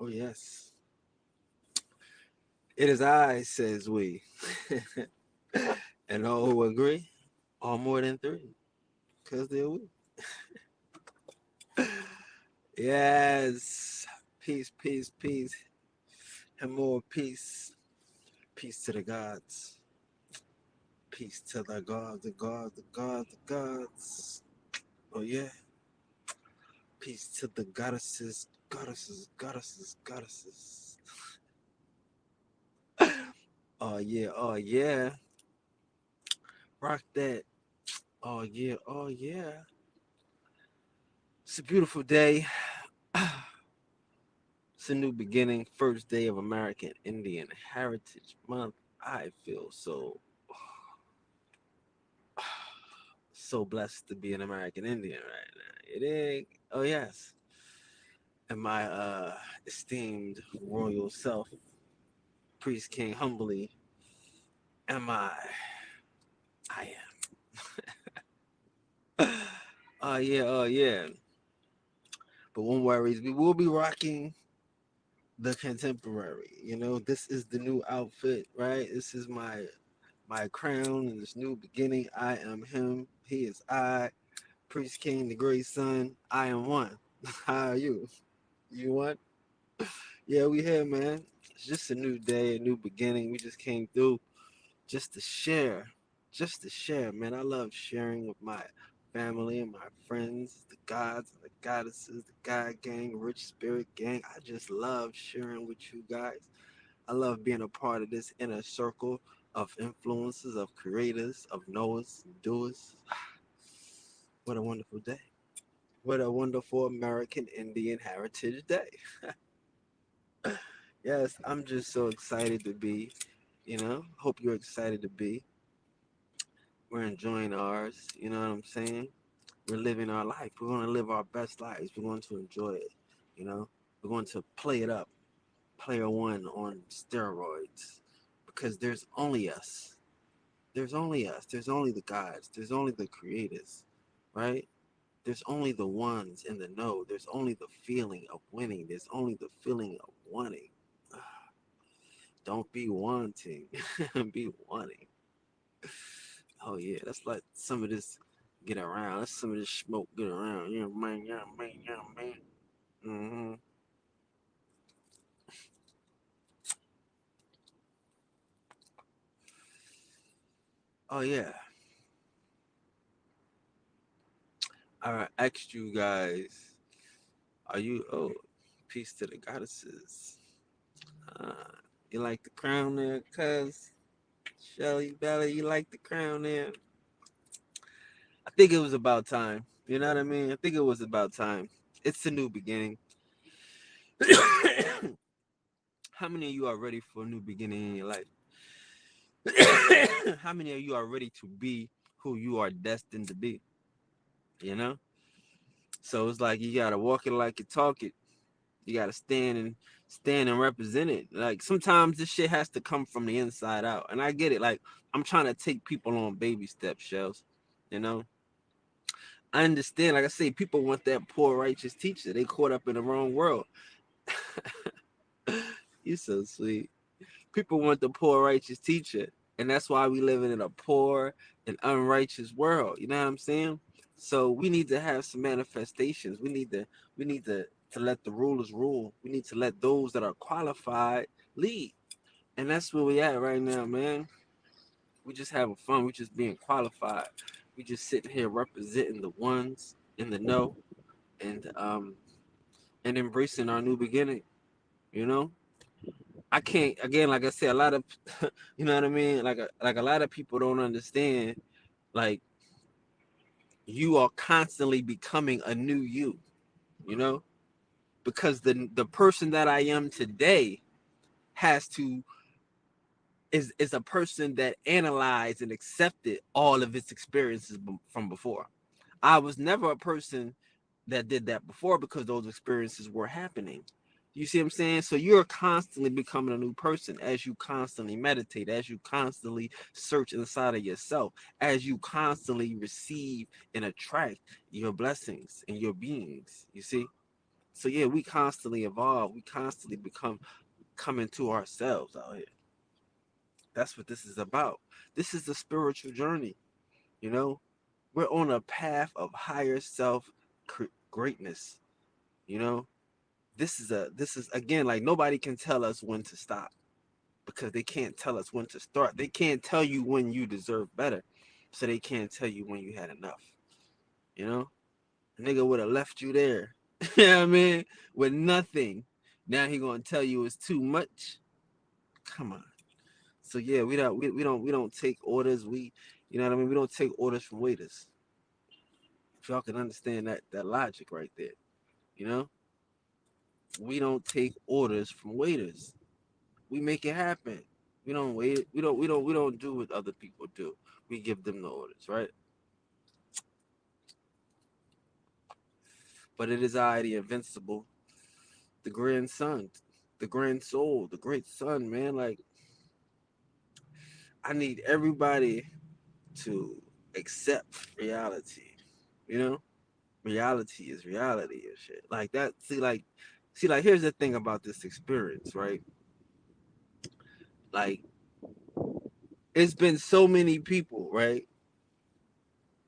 Oh, yes. It is I, says we. And all who agree are more than three, because they're we. Yes. Peace, peace, peace. And more peace. Peace to the gods. Peace to the gods, the gods, the gods, the gods. Oh, yeah. Peace to the goddesses, goddesses, goddesses, goddesses. Oh, yeah, oh, yeah. Rock that. Oh, yeah, oh, yeah. It's a beautiful day. It's a new beginning, first day of American Indian Heritage Month. I feel so blessed to be an American Indian right now. It ain't. Oh yes, and my esteemed royal self, priest king humbly, am I? I am. Oh yeah, oh yeah. But one worries, we will be rocking the contemporary. You know, this is the new outfit, right? This is my crown and this new beginning. I am him. He is I. Priest King, the great son. I am one. How are you? You one? Yeah, we here, man. It's just a new day, a new beginning. We just came through just to share. Just to share, man. I love sharing with my family and my friends, the gods and the goddesses, the God gang, Rich Spirit gang. I just love sharing with you guys. I love being a part of this inner circle of influences, of creators, of knowers, doers. What a wonderful day. What a wonderful American Indian Heritage Day. Yes, I'm just so excited to be, hope you're excited to be. We're enjoying ours, you know what I'm saying? We're living our life. We're going to live our best lives. We're going to enjoy it, you know? We're going to play it up, player one on steroids, because there's only us. There's only us. There's only the gods. There's only the creators, right? There's only the ones in the know. There's only the feeling of winning. There's only the feeling of wanting. Don't be wanting, be wanting. Oh yeah, let's let some of this get around. Let's some of this smoke get around. Yeah, man, yeah, man, yeah, man. Hmm. Oh yeah. I asked you guys, are you? Oh, peace to the goddesses. Uh, you like the crown there, cuz Shelly Belly? You like the crown there? I think it was about time. You know what I mean? I think it was about time. It's a new beginning. How many of you are ready for a new beginning in your life? How many of you are ready to be who you are destined to be? You know? So it's like you gotta walk it like you talk it. You gotta stand and represent it. Like sometimes this shit has to come from the inside out. And I get it. Like I'm trying to take people on baby steps, shells. You know? I understand, like I say, people want that poor righteous teacher. They caught up in the wrong world. You so sweet. People want the poor righteous teacher, and that's why we living in a poor and unrighteous world. You know what I'm saying? So we need to have some manifestations. We need to let the rulers rule. We need to let those that are qualified lead, and that's where we at right now, man. We just having fun. We just being qualified. We just sitting here representing the ones in the know, and embracing our new beginning. You know, I can't again, like I said, a lot of you know what I mean. Like a lot of people don't understand. Like you are constantly becoming a new you. You know, because the person that I am today has to is a person that analyzed and accepted all of its experiences from before. I was never a person that did that before because those experiences were happening. You see what I'm saying? So you're constantly becoming a new person as you constantly meditate, as you constantly search inside of yourself, as you constantly receive and attract your blessings and your beings. You see? So yeah, we constantly evolve. We constantly come into ourselves out here. That's what this is about. This is the spiritual journey. You know, we're on a path of higher self greatness. You know, this is again, like, nobody can tell us when to stop because they can't tell us when to start. They can't tell you when you deserve better, so they can't tell you when you had enough. You know, a nigga would have left you there. You know what I mean? With nothing. Now he gonna tell you it's too much. Come on. So yeah, we don't take orders. You know what I mean? We don't take orders from waiters. If y'all can understand that logic right there, you know, we don't take orders from waiters. We make it happen. We don't wait. We don't do what other people do. We give them the orders, right? But it is I, the invincible, the grandson, the grand soul, the great son, man. Like, I need everybody to accept reality. You know, reality is reality and shit. Like that. See, like here's the thing about this experience, right? Like, it's been so many people, right?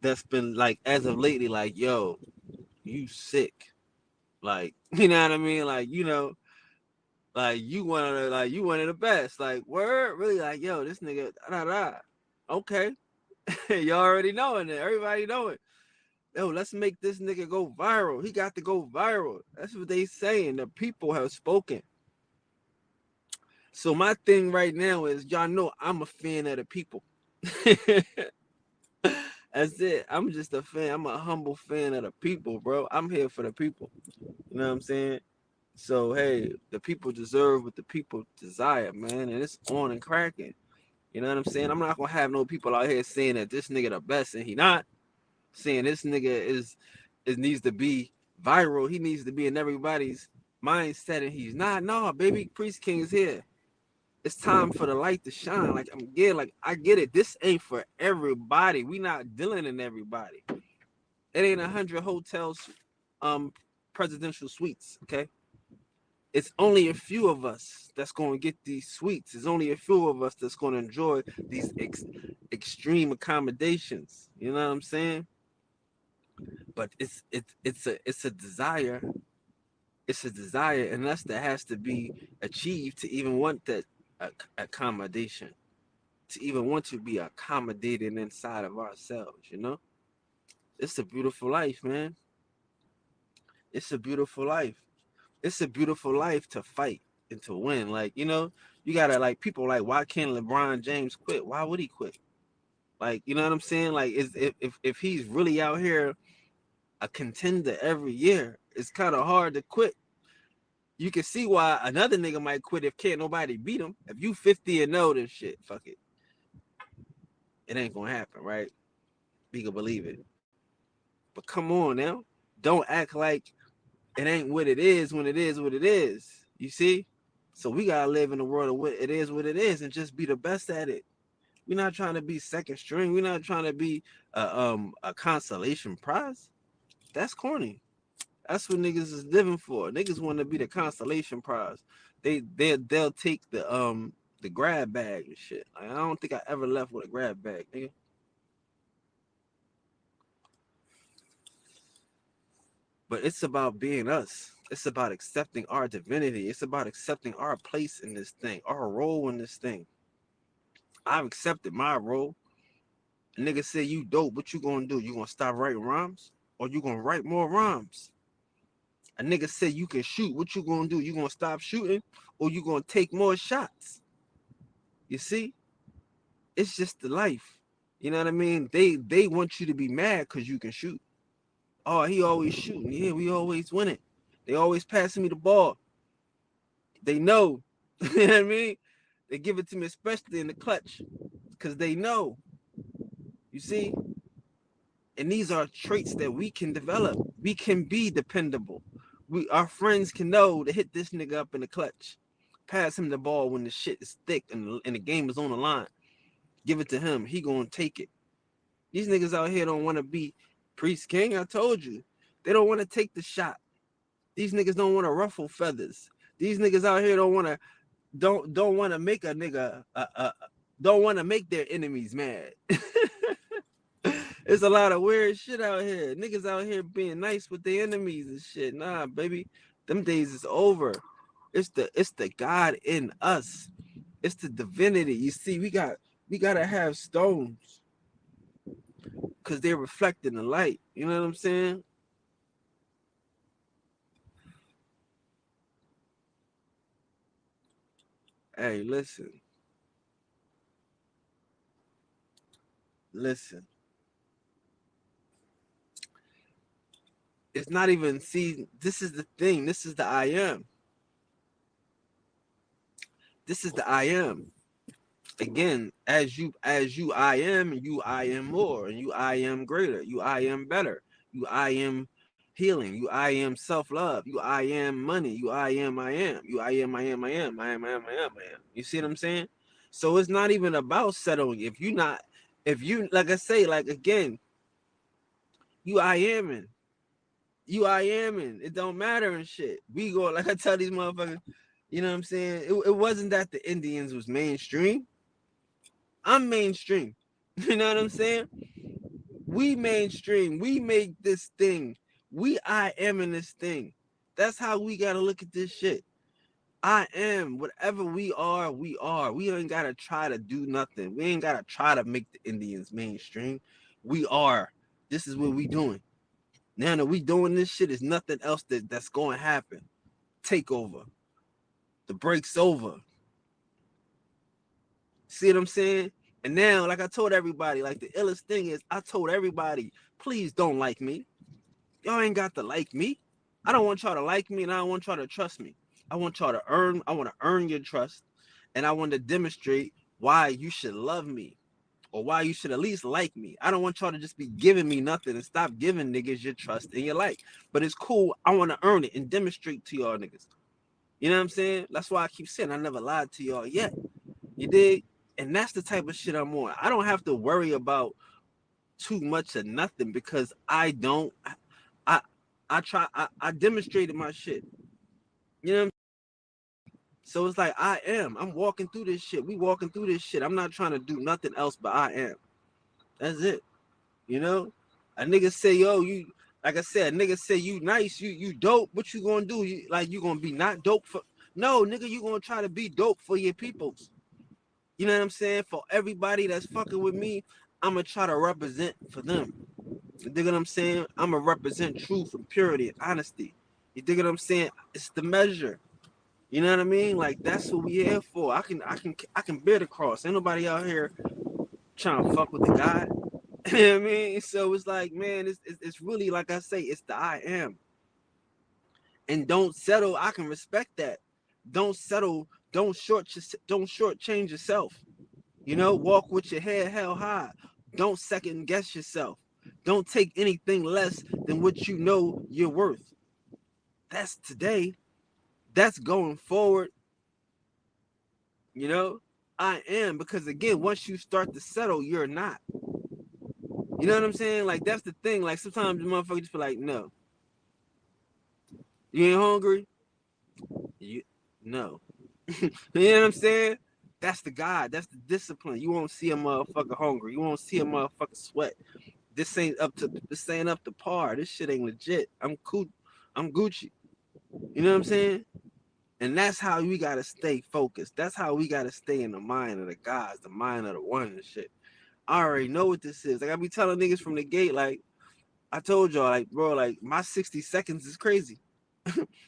That's been like, as of lately, like, yo, you sick. Like, you know what I mean? Like, like you one of the best. Like, word, really, like, yo, this nigga, da da. Okay. You already knowing it. Everybody know it. Yo, let's make this nigga go viral. He got to go viral. That's what they saying. The people have spoken. So my thing right now is, y'all know I'm a fan of the people. That's it. I'm just a fan. I'm a humble fan of the people, bro. I'm here for the people. You know what I'm saying? So hey, the people deserve what the people desire, man, and it's on and cracking. You know what I'm saying? I'm not gonna have no people out here saying that this nigga the best and he not. Saying this nigga is needs to be viral. He needs to be in everybody's mindset, and he's not. No, baby, Priest King is here. It's time for the light to shine. Like, I get it. This ain't for everybody. We not dealing in everybody. It ain't 100 hotels, um, presidential suites. Okay, it's only a few of us that's going to get these suites. It's only a few of us that's going to enjoy these extreme accommodations. You know what I'm saying? But it's a desire. It's a desire, and that's that has to be achieved to even want that accommodation, to even want to be accommodated inside of ourselves. You know, it's a beautiful life, man. It's a beautiful life. It's a beautiful life to fight and to win. Like, you gotta, like, people like, why can't LeBron James quit? Why would he quit? Like, you know what I'm saying? Like, if he's really out here a contender every year, it's kind of hard to quit. You can see why another nigga might quit if can't nobody beat him. If you 50-0, then shit, fuck it. It ain't gonna happen, right? We can believe it. But come on now. Don't act like it ain't what it is when it is what it is. You see? So we gotta live in the world of what it is and just be the best at it. We're not trying to be second string. We're not trying to be a consolation prize. That's corny. That's what niggas is living for. Niggas want to be the consolation prize. They'll take the grab bag and shit. Like, I don't think I ever left with a grab bag, nigga. But it's about being us. It's about accepting our divinity. It's about accepting our place in this thing, our role in this thing. I've accepted my role. A nigga say you dope, what you gonna do? You gonna stop writing rhymes? Or you gonna write more rhymes? A nigga say you can shoot, what you gonna do? You gonna stop shooting? Or you gonna take more shots? You see? It's just the life. You know what I mean? They want you to be mad because you can shoot. Oh, he always shooting. Yeah, we always winning. They always passing me the ball. They know. You know what I mean? They give it to me, especially in the clutch, because they know. You see? And these are traits that we can develop. We can be dependable. Our friends can know to hit this nigga up in the clutch. Pass him the ball when the shit is thick and the game is on the line. Give it to him. He gonna take it. These niggas out here don't want to be Priest King. I told you. They don't want to take the shot. These niggas don't want to ruffle feathers. These niggas out here don't want to make a nigga don't want to make their enemies mad. It's a lot of weird shit out here. Niggas out here being nice with their enemies and shit. Nah, baby, them days is over. It's the God in us. It's the divinity. You see, we gotta have stones because they're reflecting the light. You know what I'm saying? Hey, listen. It's not even, see, this is the thing. This is the I am. This is the I am. Again, as you I am, and you I am more, and you I am greater, you I am better, you I am healing, you I am self-love, you I am money, you I am, you I am. You see what I'm saying? So it's not even about settling. If you, like I say, like again, you I am in. You I am in. It don't matter and shit. We go, like I tell these motherfuckers, you know what I'm saying? It wasn't that the Indians was mainstream. I'm mainstream. You know what I'm saying? We mainstream. We make this thing. We I am in this thing. That's how we gotta look at this shit. I am. Whatever we are, we are. We ain't gotta try to do nothing. We ain't gotta try to make the Indians mainstream. We are. This is what we doing. Now that we doing this shit, is nothing else that's going to happen. Take over. The break's over. See what I'm saying? And now, like I told everybody, like the illest thing is, I told everybody, please don't like me. Y'all ain't got to like me. I don't want y'all to like me, and I don't want y'all to trust me. I want y'all to earn. I want to earn your trust, and I want to demonstrate why you should love me, or why you should at least like me. I don't want y'all to just be giving me nothing and stop giving niggas your trust and your like. But it's cool. I want to earn it and demonstrate to y'all niggas. You know what I'm saying? That's why I keep saying I never lied to y'all yet. You dig? And that's the type of shit I'm on. I don't have to worry about too much of nothing because I don't. I I demonstrated my shit. You know what I'm saying? So it's like I am. I'm walking through this shit. We walking through this shit. I'm not trying to do nothing else but I am. That's it. You know? A nigga say, yo, you, like I said, a nigga say you nice, you dope. What you gonna do? You gonna be not dope for, no, nigga, you gonna try to be dope for your peoples. You know what I'm saying? For everybody that's fucking with me, I'm gonna try to represent for them. You dig what I'm saying? I'm gonna represent truth and purity and honesty. You dig what I'm saying? It's the measure. You know what I mean? Like that's what we here for. I can bear the cross. Ain't nobody out here trying to fuck with the God. You know what I mean? So it's like, man, it's really like I say, it's the I am. And don't settle. I can respect that. Don't settle. Don't shortchange yourself. You know, walk with your head held high. Don't second guess yourself. Don't take anything less than what you know you're worth. That's today. That's going forward. You know, I am, because again, once you start to settle, you're not. You know what I'm saying? Like that's the thing. Like sometimes the motherfuckers just feel like, no, you ain't hungry. You no. You know what I'm saying? That's the God. That's the discipline. You won't see a motherfucker hungry. You won't see a motherfucker sweat. This ain't up to par. This shit ain't legit. I'm cool. I'm Gucci. You know what I'm saying? And that's how we gotta stay focused. That's how we gotta stay in the mind of the gods, the mind of the one and shit. I already know what this is. Like I be telling niggas from the gate, like I told y'all, like bro, like my 60 seconds is crazy.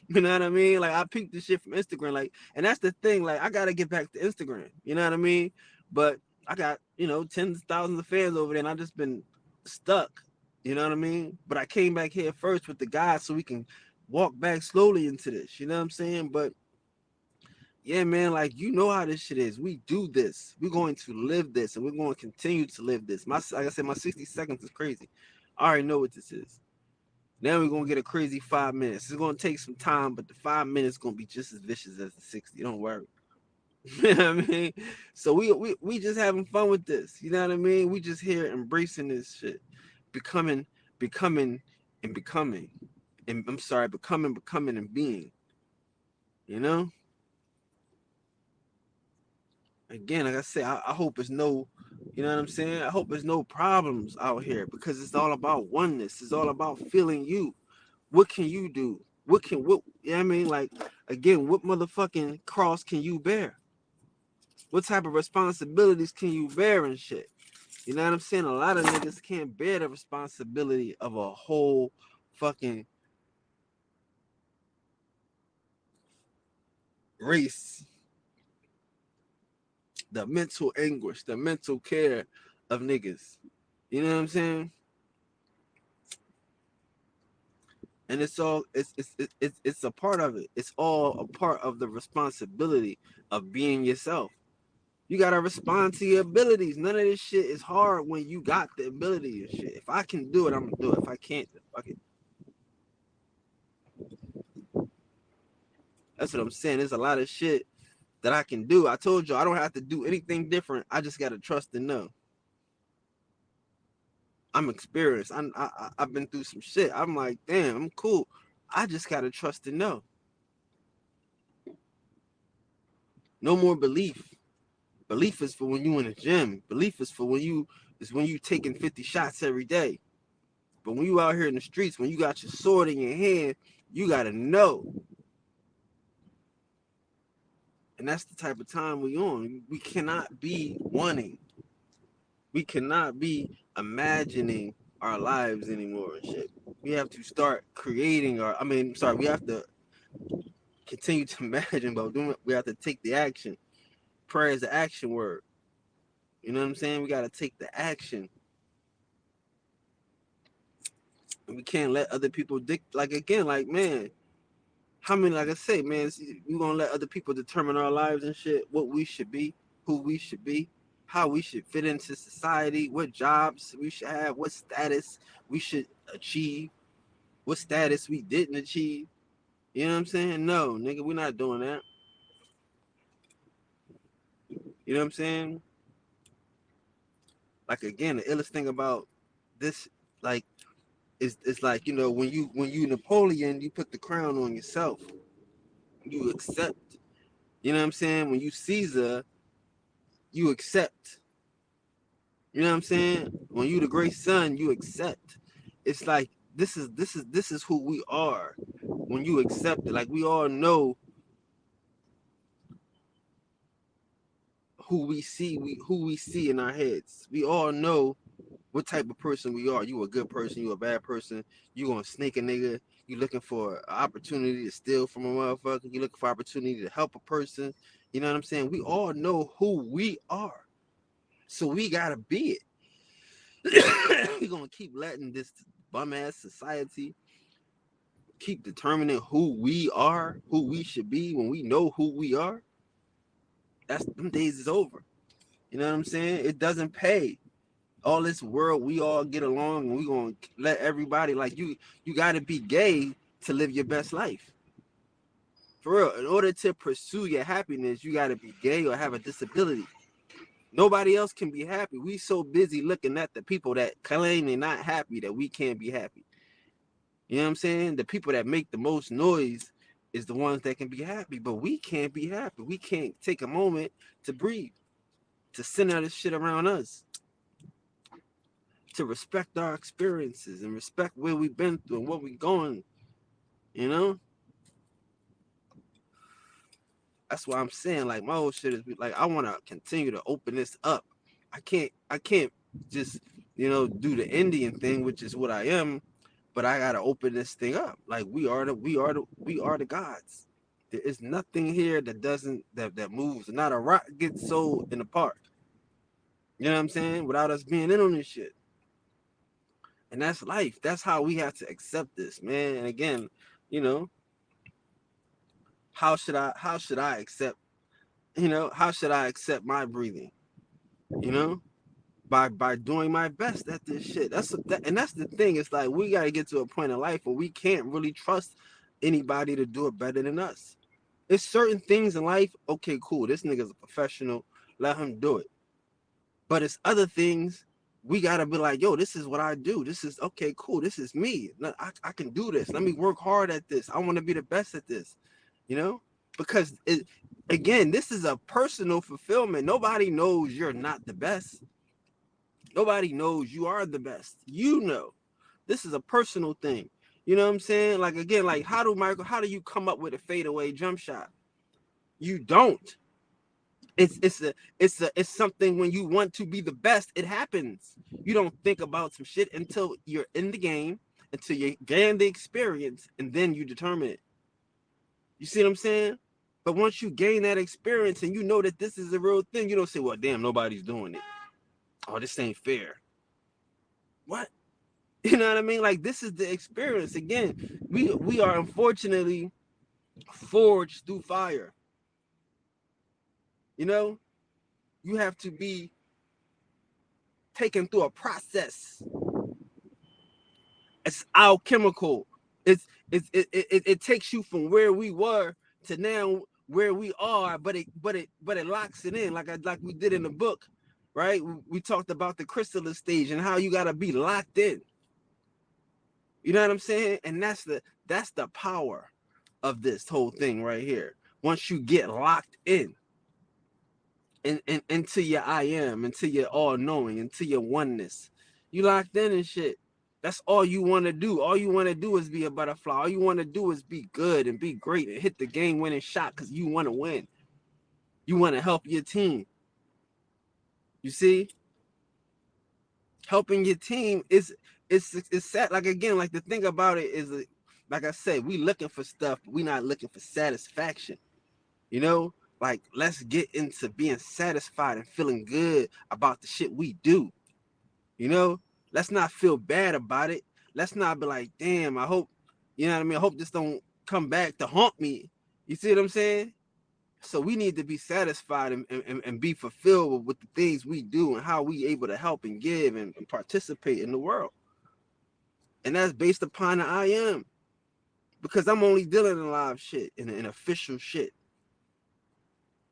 You know what I mean? Like I peeped the shit from Instagram, like, and that's the thing. Like I gotta get back to Instagram. You know what I mean? But I got tens of thousands of fans over there, and I just been stuck. You know what I mean? But I came back here first with the guys so we can walk back slowly into this. You know what I'm saying? But yeah, man, like you know how this shit is. We do this. We're going to live this, and we're going to continue to live this. Like I said, my 60 seconds is crazy. I already know what this is. Now we're gonna get a crazy 5 minutes. It's gonna take some time, but the 5 minutes is gonna be just as vicious as the 60. Don't worry. You know what I mean? So we just having fun with this. You know what I mean? We just here embracing this shit, becoming, and becoming. and I'm sorry, becoming and being. You know, again, like I said, I hope it's no, you know what I'm saying? I hope there's no problems out here because it's all about oneness. It's all about feeling you. What can you do? What you know what I mean? Like again, what motherfucking cross can you bear? What type of responsibilities can you bear and shit? You know what I'm saying? A lot of niggas can't bear the responsibility of a whole fucking race, the mental anguish, the mental care of niggas. You know what I'm saying? And it's all it's a part of it. It's all a part of the responsibility of being yourself. You gotta respond to your abilities. None of this shit is hard when you got the ability and shit. If I can do it, I'm gonna do it. If I can't, then fuck it. That's what I'm saying. There's a lot of shit that I can do. I told you I don't have to do anything different. I just gotta trust and know. I'm experienced. I've been through some shit. I'm like, damn, I'm cool. I just gotta trust and know. No more belief. Belief is for when you in the gym. Belief is for when you taking 50 shots every day. But when you out here in the streets, when you got your sword in your hand, you gotta know. And that's the type of time we on. We cannot be wanting. We cannot be imagining our lives anymore and shit. We have to start creating we have to continue to imagine, but we have to take the action. Prayer is the action word. You know what I'm saying? We gotta take the action. We can't let other people like again, like man, how many like I say, man, we gonna let other people determine our lives and shit, what we should be, who we should be, how we should fit into society, what jobs we should have, what status we should achieve, what status we didn't achieve. You know what I'm saying? No, nigga, we're not doing that. You know what I'm saying? Like again, the illest thing about this, like, it's like, you know, when you Napoleon, you put the crown on yourself. You accept. You know what I'm saying? When you Caesar, you accept. You know what I'm saying? When you the great son, you accept. It's like this is who we are. When you accept it, like we all know who we see in our heads. We all know what type of person we are. You a good person, you a bad person, you gonna snake a nigga, you looking for an opportunity to steal from a motherfucker, you looking for opportunity to help a person. You know what I'm saying? We all know who we are. So we gotta be it. We're gonna keep letting this bum ass society keep determining who we are, who we should be when we know who we are. That's them days is over. You know what I'm saying? It doesn't pay. All this world, we all get along and we gonna let everybody like you gotta be gay to live your best life. For real, in order to pursue your happiness, you gotta be gay or have a disability. Nobody else can be happy. We so busy looking at the people that claim they're not happy that we can't be happy. You know what I'm saying? The people that make the most noise is the ones that can be happy, but we can't be happy. We can't take a moment to breathe, to center this shit around us, to respect our experiences and respect where we've been through and what we're going. You know, that's why I'm saying like my whole shit is like I want to continue to open this up. I can't just do the Indian thing, which is what I am, but I gotta open this thing up. Like we are the gods. There is nothing here that doesn't that moves. Not a rock gets sold in the park. You know what I'm saying? Without us being in on this shit. And that's life. That's how we have to accept this, man. And again, you know, how should I accept, how should I accept my breathing? You know? By doing my best at this shit. And that's the thing. It's like we gotta get to a point in life where we can't really trust anybody to do it better than us. It's certain things in life, okay, cool. This nigga's a professional, let him do it. But it's other things we gotta be like, yo, this is what I do. This is okay, cool. This is me. I can do this. Let me work hard at this. I want to be the best at this, you know, because again, this is a personal fulfillment. Nobody knows you're not the best. Nobody knows you are the best. You know, this is a personal thing. You know what I'm saying? Like again, like how do you come up with a fadeaway jump shot? You don't. It's something when you want to be the best, it happens. You don't think about some shit until you're in the game, until you gain the experience, and then you determine it. You see what I'm saying? But once you gain that experience and you know that this is a real thing, you don't say, well, damn, nobody's doing it. Oh, this ain't fair. What? You know what I mean? Like this is the experience. Again, we are unfortunately forged through fire. You know, you have to be taken through a process. It's alchemical. It takes you from where we were to now where we are, but it locks it in like we did in the book, right? We talked about the chrysalis stage and how you gotta be locked in. You know what I'm saying? And that's the power of this whole thing right here. Once you get locked in into your I am, into your all knowing, into your oneness, you locked in and shit. That's all you want to do. All you want to do is be a butterfly. All you want to do is be good and be great and hit the game winning shot because you want to win. You want to help your team. You see? Helping your team is sad. Like again, like the thing about it is, like I said, we looking for stuff, but we not looking for satisfaction. You know, like let's get into being satisfied and feeling good about the shit we do. You know, let's not feel bad about it. Let's not be like, damn, I hope, you know what I mean? I hope this don't come back to haunt me. You see what I'm saying? So we need to be satisfied and be fulfilled with the things we do and how we able to help and give and participate in the world. And that's based upon the I am. Because I'm only dealing in live shit, in official shit.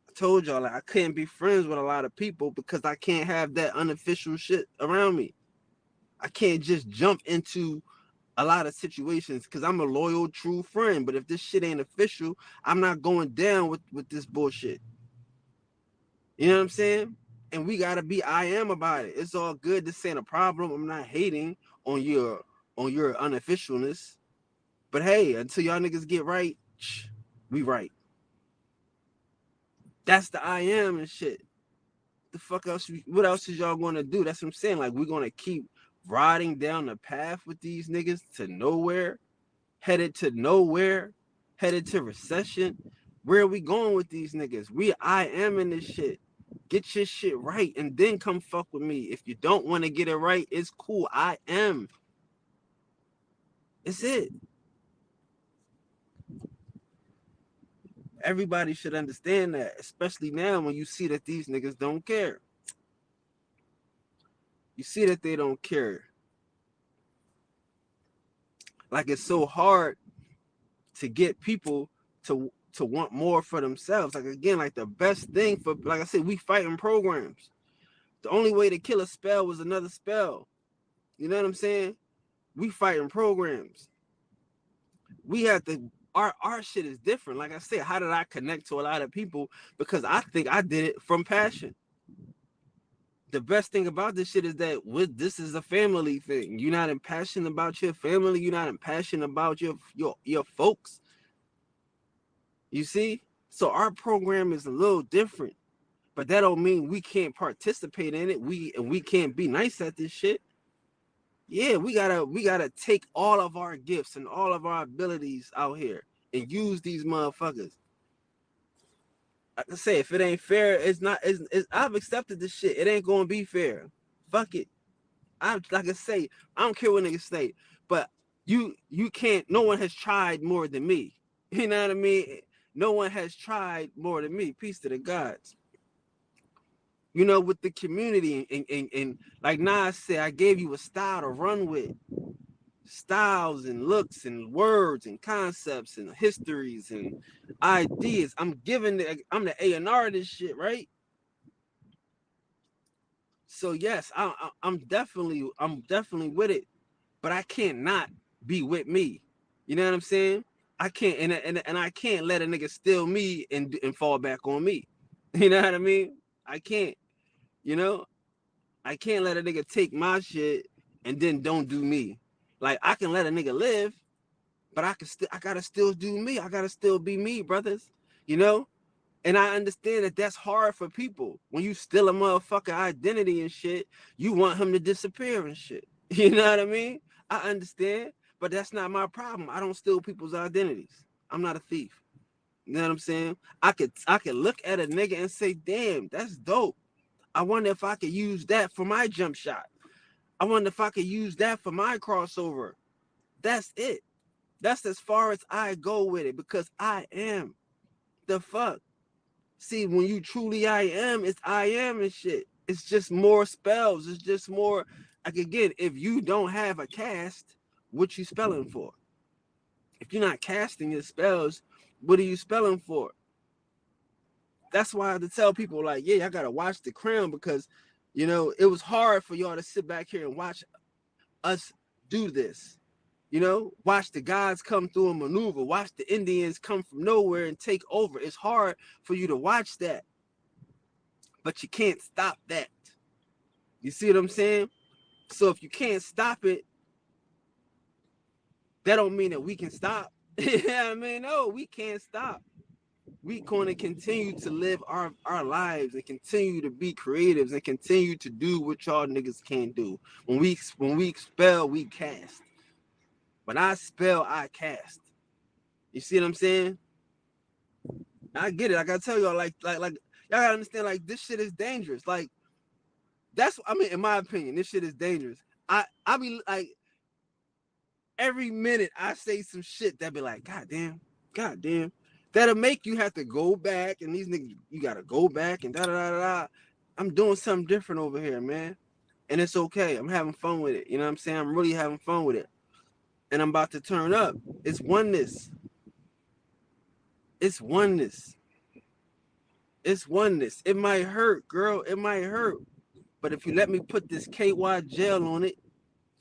I told y'all, like, I couldn't be friends with a lot of people because I can't have that unofficial shit around me. I can't just jump into a lot of situations because I'm a loyal, true friend. But if this shit ain't official, I'm not going down with this bullshit. You know what I'm saying? And we gotta be I am about it. It's all good. This ain't a problem. I'm not hating on your unofficialness. But hey, until y'all niggas get right, we right. That's the I am and shit. The fuck else? What else is y'all gonna do? That's what I'm saying. Like we're gonna keep riding down the path with these niggas to nowhere, headed to nowhere, headed to recession. Where are we going with these niggas? I am in this shit. Get your shit right and then come fuck with me. If you don't want to get it right, it's cool. I am. It's it. Everybody should understand that, especially now when you see that these niggas don't care. You see that they don't care. Like it's so hard to get people to want more for themselves. Like again, like the best thing for, like I said, we fighting programs. The only way to kill a spell was another spell. You know what I'm saying? We fighting programs. We have to, our shit is different. Like I said, how did I connect to a lot of people? Because I think I did it from passion. The best thing about this shit is that this is a family thing. You're not impassioned about your family. You're not impassioned about your folks. You see? So our program is a little different. But that don't mean we can't participate in it. We can't be nice at this shit. Yeah, we gotta take all of our gifts and all of our abilities out here and use these motherfuckers. Like I say, if it ain't fair, it's not. I've accepted this shit. It ain't gonna be fair. Fuck it. Like I say, I don't care what niggas say, but you can't. No one has tried more than me. You know what I mean? No one has tried more than me. Peace to the gods. You know, with the community and like Nas said, I gave you a style to run with. Styles and looks and words and concepts and histories and ideas. I'm the A&R this shit, right? So yes, I'm definitely with it, but I can't not be with me. You know what I'm saying? I can't, and I can't let a nigga steal me and fall back on me. You know what I mean? I can't. You know, I can't let a nigga take my shit and then don't do me. Like I can let a nigga live, but I gotta still do me. I gotta still be me, brothers. You know? And I understand that that's hard for people. When you steal a motherfucker identity and shit, you want him to disappear and shit. You know what I mean? I understand, but that's not my problem. I don't steal people's identities. I'm not a thief. You know what I'm saying? I could look at a nigga and say, damn, that's dope. I wonder if I could use that for my jump shot. I wonder if I could use that for my crossover. That's it. That's as far as I go with it because I am the fuck. See, when you truly I am, it's I am and shit. It's just more spells. It's just more like again, if you don't have a cast, what you spelling for? If you're not casting your spells, what are you spelling for? That's why I have to tell people like, yeah, I gotta watch The Crown because it was hard for y'all to sit back here and watch us do this. Watch the gods come through and maneuver, watch the Indians come from nowhere and take over. It's hard for you to watch that, but you can't stop that. You see what I'm saying? So if you can't stop it, that don't mean that we can stop. Yeah, I mean, no, we can't stop. We going to continue to live our lives and continue to be creatives and continue to do what y'all niggas can't do. When we spell, we cast. When I spell, I cast. You see what I'm saying? I get it. I gotta tell y'all, like y'all gotta understand, like this shit is dangerous. Like in my opinion, this shit is dangerous. I be like, every minute I say some shit that be like, God damn, that'll make you have to go back, and these niggas, you gotta go back and da da da da. I'm doing something different over here, man, and it's okay. I'm having fun with it. You know what I'm saying? I'm really having fun with it, and I'm about to turn up. It's oneness. It's oneness. It's oneness. It might hurt, girl. It might hurt. But if you let me put this KY gel on it,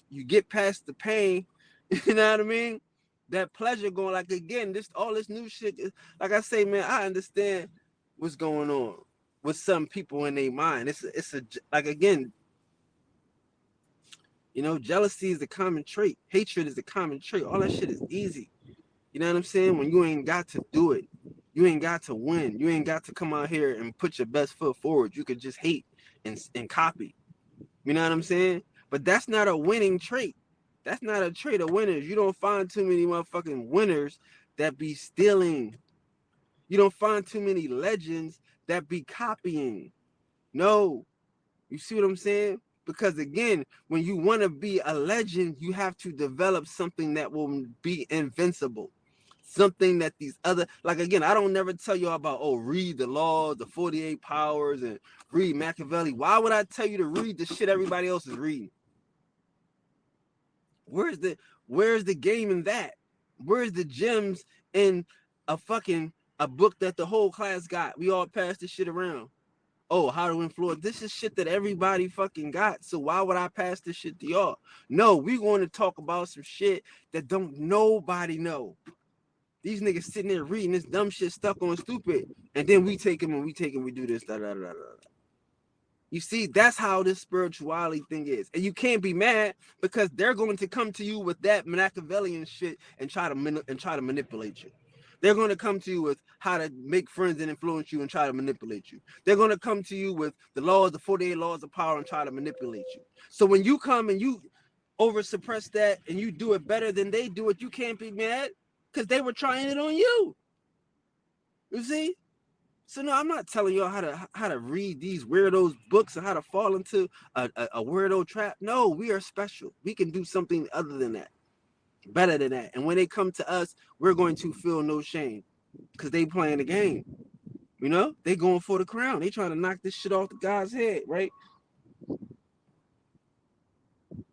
you get past the pain. You know what I mean? That pleasure going, like, again, all this new shit. Like I say, man, I understand what's going on with some people in their mind. It's a like, again, jealousy is a common trait. Hatred is a common trait. All that shit is easy. You know what I'm saying? When you ain't got to do it, you ain't got to win. You ain't got to come out here and put your best foot forward. You could just hate and copy. You know what I'm saying? But that's not a winning trait. That's not a trait of winners. You don't find too many motherfucking winners that be stealing. You don't find too many legends that be copying. No. You see what I'm saying? Because again, when you want to be a legend, you have to develop something that will be invincible. Something that these other, like, again, I don't never tell you about, read the laws, the 48 powers, and read Machiavelli. Why would I tell you to read the shit everybody else is reading? Where's the game in that? Where's the gems in a book that the whole class got? We all passed this shit around. Oh, how to influence. This is shit that everybody fucking got. So why would I pass this shit to y'all? No, we going to talk about some shit that don't nobody know. These niggas sitting there reading this dumb shit stuck on stupid. And then we take them and we do this. Da, da, da, da, da. You see, that's how this spirituality thing is. And you can't be mad because they're going to come to you with that Machiavellian shit and try to manipulate you. They're going to come to you with how to make friends and influence you and try to manipulate you. They're going to come to you with the 48 laws of power and try to manipulate you. So when you come and you over suppress that and you do it better than they do it, you can't be mad because they were trying it on you. You see? So no, I'm not telling y'all how to read these weirdos books and how to fall into a weirdo trap. No, we are special. We can do something other than that, better than that. And when they come to us, we're going to feel no shame because they playing the game. They going for the crown. They trying to knock this shit off the guy's head, right?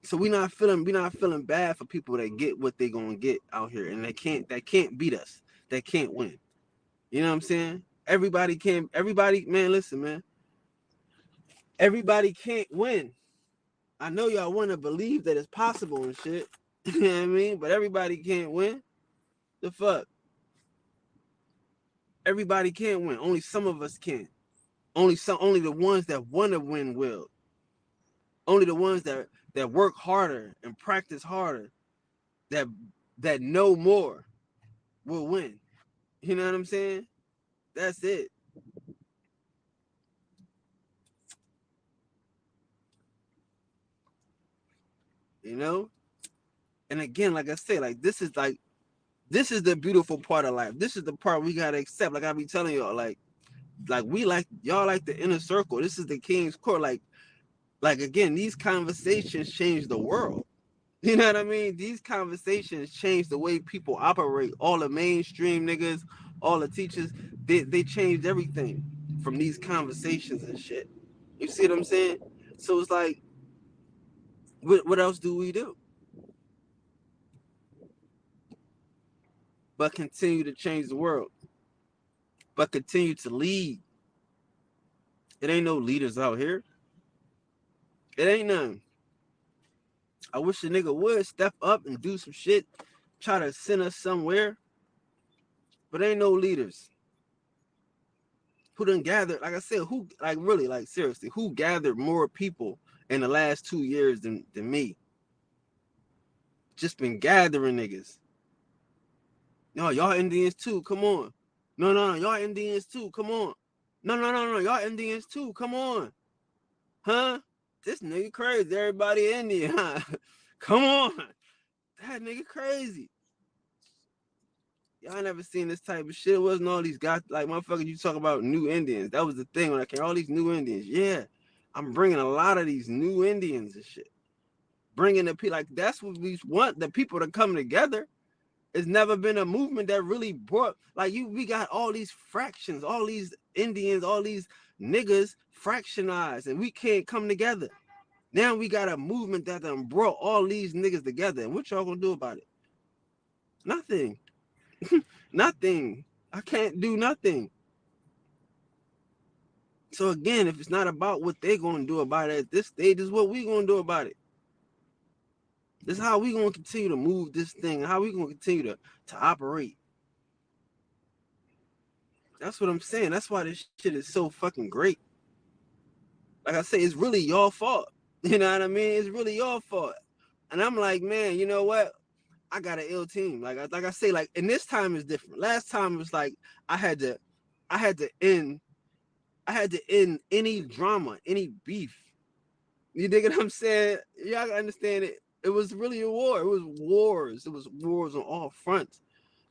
So we not feeling bad for people that get what they gonna get out here, and that can't beat us. That can't win. You know what I'm saying? Everybody, man, listen, man. Everybody can't win. I know y'all want to believe that it's possible and shit. You know what I mean? But everybody can't win. The fuck? Everybody can't win. Only some of us can. Only the ones that want to win will. Only the ones that work harder and practice harder, that know more, will win. You know what I'm saying? That's it. You know? And again, like I say, like this is the beautiful part of life. This is the part we gotta accept. Like I be telling y'all, like we like y'all like the inner circle. This is the king's court. Like again, these conversations change the world. You know what I mean? These conversations change the way people operate. All the mainstream niggas, all the teachers, they changed everything from these conversations and shit. You see what I'm saying? So it's like, what else do we do but continue to change the world, but continue to lead? It ain't no leaders out here. It ain't none. I wish a nigga would step up and do some shit, try to send us somewhere, but ain't no leaders. Who done gathered, like I said, who, like really, like seriously, who gathered more people in the last 2 years than me? Just been gathering niggas. No, y'all Indians too, come on. No, y'all Indians too, come on. No, y'all Indians too, come on. Huh? This nigga crazy, everybody Indian, huh? Come on. That nigga crazy. Y'all never seen this type of shit. It wasn't all these guys, like motherfuckers, you talk about new Indians. That was the thing when I came, all these new Indians. Yeah, I'm bringing a lot of these new Indians and shit. Bringing the people, like that's what we want, the people to come together. It's never been a movement that really brought, like we got all these fractions, all these Indians, all these niggas fractionized, and we can't come together. Now we got a movement that done brought all these niggas together. And what y'all gonna do about it? Nothing. Nothing. I can't do nothing. So again, if it's not about what they're gonna do about it at this stage, is what we gonna do about it. This is how we gonna continue to move this thing, how we gonna continue to operate. That's what I'm saying. That's why this shit is so fucking great. Like I say, it's really your fault. You know what I mean? It's really your fault. And I'm like, man, you know what? I got an ill team. Like I say, like, and this time is different. Last time it was like I had to end any drama, any beef. You dig what I'm saying? Y'all gotta understand it. It was really a war. It was wars. It was wars on all fronts.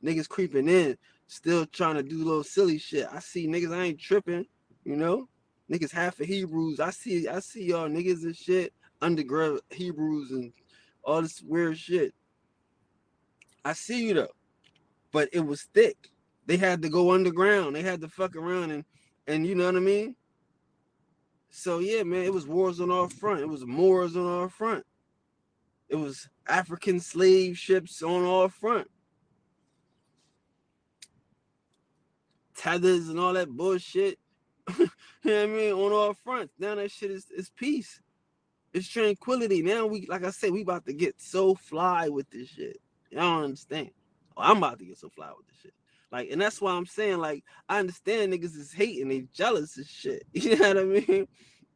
Niggas creeping in, still trying to do little silly shit. I see niggas, I ain't tripping, you know? Niggas half of Hebrews. I see y'all niggas and shit, underground Hebrews and all this weird shit. I see you though. But it was thick. They had to go underground. They had to fuck around and you know what I mean? So yeah, man, it was wars on our front. It was Moors on our front. It was African slave ships on our front. Tethers and all that bullshit. You know what I mean? On our front. Now that shit is peace. It's tranquility. Now we, like I said, we about to get so fly with this shit. Y'all don't understand. Oh, I'm about to get so fly with this shit. Like, and that's why I'm saying, like, I understand niggas is hating, they jealous as shit. You know what I mean?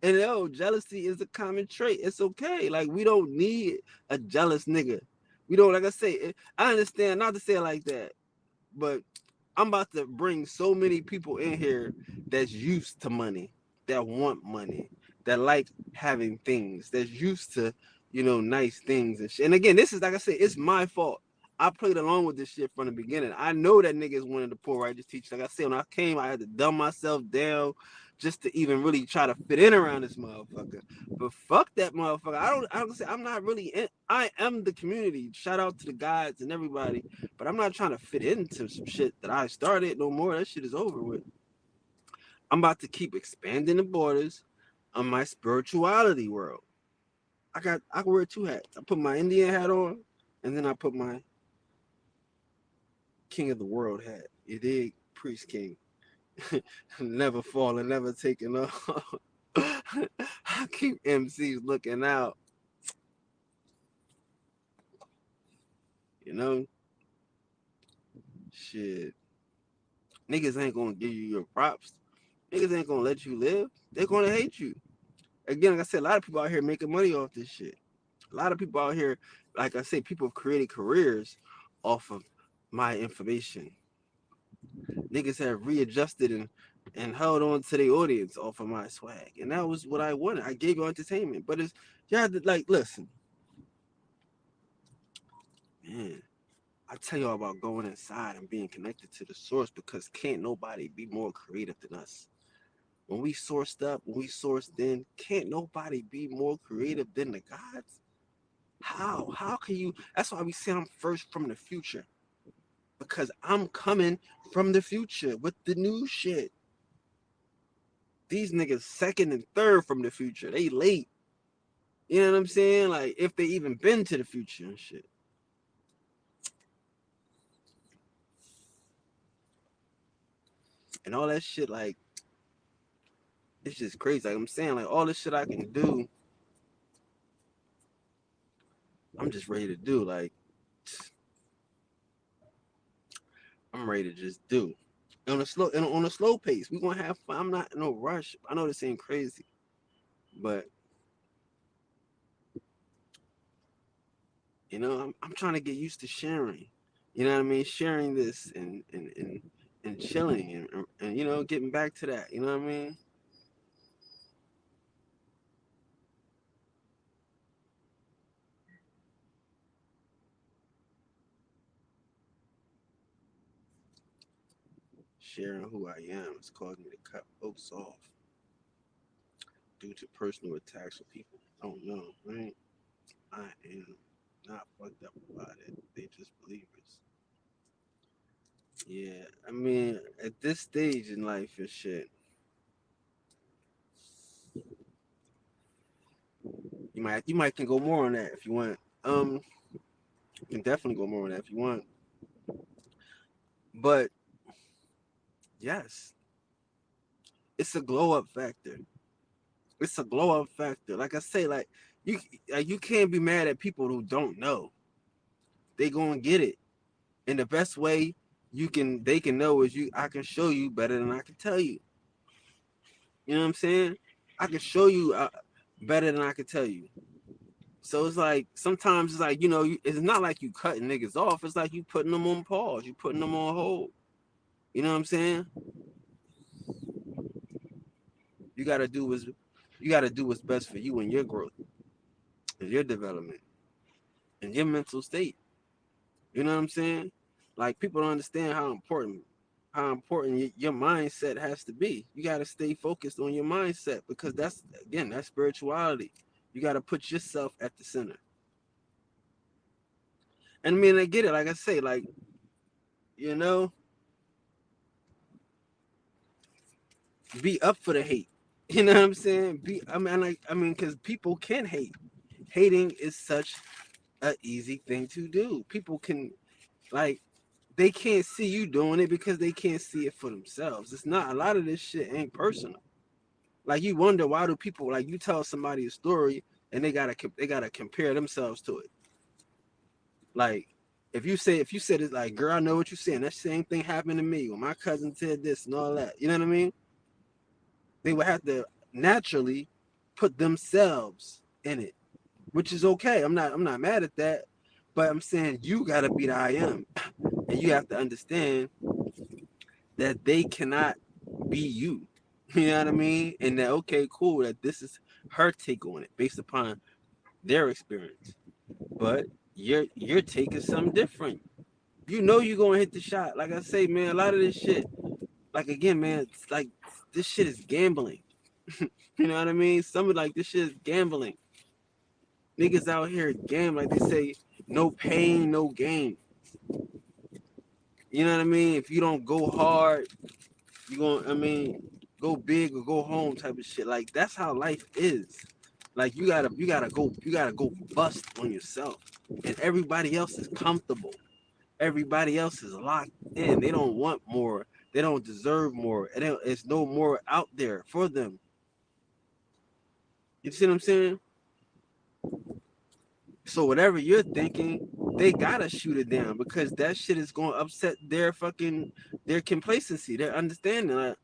And yo, jealousy is a common trait. It's okay. Like, we don't need a jealous nigga. We don't, like I say, I understand, not to say it like that, but I'm about to bring so many people in here that's used to money, that want money, that like having things, that's used to, nice things and shit. And again, this is, like I said, it's my fault. I played along with this shit from the beginning. I know that niggas wanted the poor righteous teacher. Like I said, when I came, I had to dumb myself down just to even really try to fit in around this motherfucker. But fuck that motherfucker. I don't say I'm not really in. I am the community. Shout out to the guys and everybody. But I'm not trying to fit into some shit that I started no more. That shit is over with. I'm about to keep expanding the borders on my spirituality world. I can wear two hats. I put my Indian hat on, and then I put my King of the World hat. You dig? Priest King. Never falling, never taking off. I keep MCs looking out. You know, shit. Niggas ain't gonna give you your props. Niggas ain't gonna let you live. They're gonna hate you. Again, like I said, a lot of people out here making money off this shit. A lot of people out here, like I say, people have created careers off of my information. Niggas have readjusted and held on to their audience off of my swag. And that was what I wanted. I gave you entertainment. But it's you have to like listen. Man, I tell y'all about going inside and being connected to the source because can't nobody be more creative than us. When we sourced up, when we sourced in, can't nobody be more creative than the gods? How? How can you? That's why we say I'm first from the future. Because I'm coming from the future with the new shit. These niggas second and third from the future. They late. You know what I'm saying? Like if they even been to the future and shit. And all that shit, like, it's just crazy. Like I'm saying, like all this shit I can do, I'm just ready to do. Like I'm ready to just do. On a slow pace. We gonna have fun. I'm not in no rush. I know this ain't crazy, but I'm trying to get used to sharing. You know what I mean? Sharing this and chilling and getting back to that. You know what I mean? Sharing who I am has caused me to cut folks off due to personal attacks with people I don't know, right? I am not fucked up about it. They just believers. Yeah, I mean, at this stage in life and shit, you might can go more on that if you want. You can definitely go more on that if you want. But yes, it's a glow up factor. It's a glow up factor. Like I say, you you can't be mad at people who don't know. They gonna get it. And the best way they can know is I can show you better than I can tell you. You know what I'm saying? I can show you better than I can tell you. So it's like sometimes it's like it's not like you cutting niggas off. It's like you putting them on pause. You putting them on hold. You know what I'm saying? You gotta do what's you gotta do what's best for you and your growth and your development and your mental state. You know what I'm saying? Like people don't understand how important your mindset has to be. You got to stay focused on your mindset because that's spirituality. You got to put yourself at the center. And I mean, I get it. Like I say, like you know, be up for the hate. You know what I'm saying? Because people can hate. Hating is such a easy thing to do. People can like they can't see you doing it because they can't see it for themselves. It's not a lot of this shit ain't personal. Like you wonder why do people like you tell somebody a story and they gotta compare themselves to it. Like if you said it's like girl I know what you're saying that same thing happened to me when my cousin said this and all that. You know what I mean? They would have to naturally put themselves in it, which is okay. I'm not mad at that, but I'm saying you gotta be the I am, and you have to understand that they cannot be you. You know what I mean? And that okay, cool, that this is her take on it based upon their experience. But your take is something different. You're gonna hit the shot. Like I say, man, a lot of this shit, like again, man, it's like this shit is gambling. You know what I mean? Some of like this shit is gambling. Niggas out here gambling, like they say, no pain, no gain. You know what I mean? If you don't go hard, you gonna go big or go home type of shit. Like that's how life is. Like you gotta go bust on yourself. And everybody else is comfortable. Everybody else is locked in. They don't want more. They don't deserve more. And it's no more out there for them. You see what I'm saying? So whatever you're thinking, they gotta shoot it down because that shit is gonna upset their complacency, their understanding. Like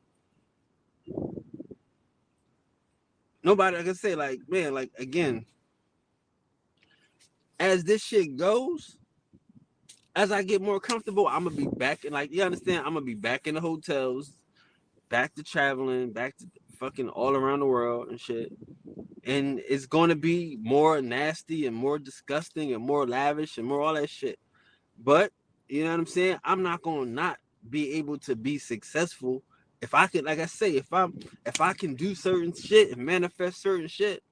nobody, like I say, like man, like again, as this shit goes, as I get more comfortable, I'm gonna be back in like you understand. I'm gonna be back in the hotels, back to traveling, back to fucking all around the world and shit. And it's gonna be more nasty and more disgusting and more lavish and more all that shit. But you know what I'm saying? I'm not gonna not be able to be successful if I could, like I say, if I can do certain shit and manifest certain shit,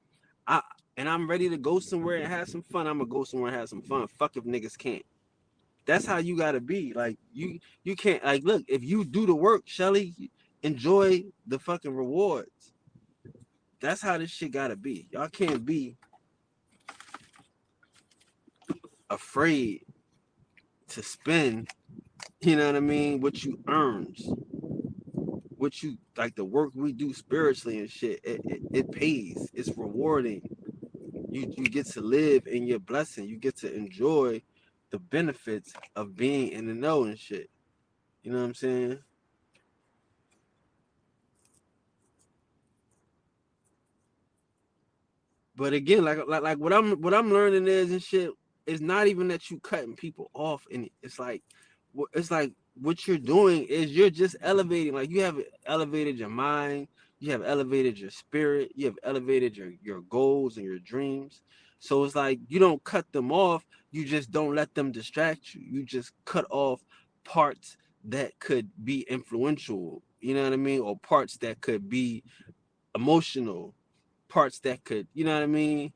I and I'm ready to go somewhere and have some fun. I'm gonna go somewhere and have some fun. Fuck if niggas can't. That's how you gotta be. Like you can't like look, if you do the work, Shelly, enjoy the fucking rewards. That's how this shit gotta be. Y'all can't be afraid to spend, you know what I mean, what you earns. What you like the work we do spiritually and shit, it pays. It's rewarding. You get to live in your blessing. You get to enjoy the benefits of being in the know and shit. You know what I'm saying? But again, like what I'm learning is and shit. It's not even that you cutting people off, and it's like what you're doing is you're just elevating. Like you have elevated your mind, you have elevated your spirit, you have elevated your goals and your dreams. So it's like you don't cut them off. You just don't let them distract you. You just cut off parts that could be influential. You know what I mean, or parts that could be emotional, parts that could, you know what I mean,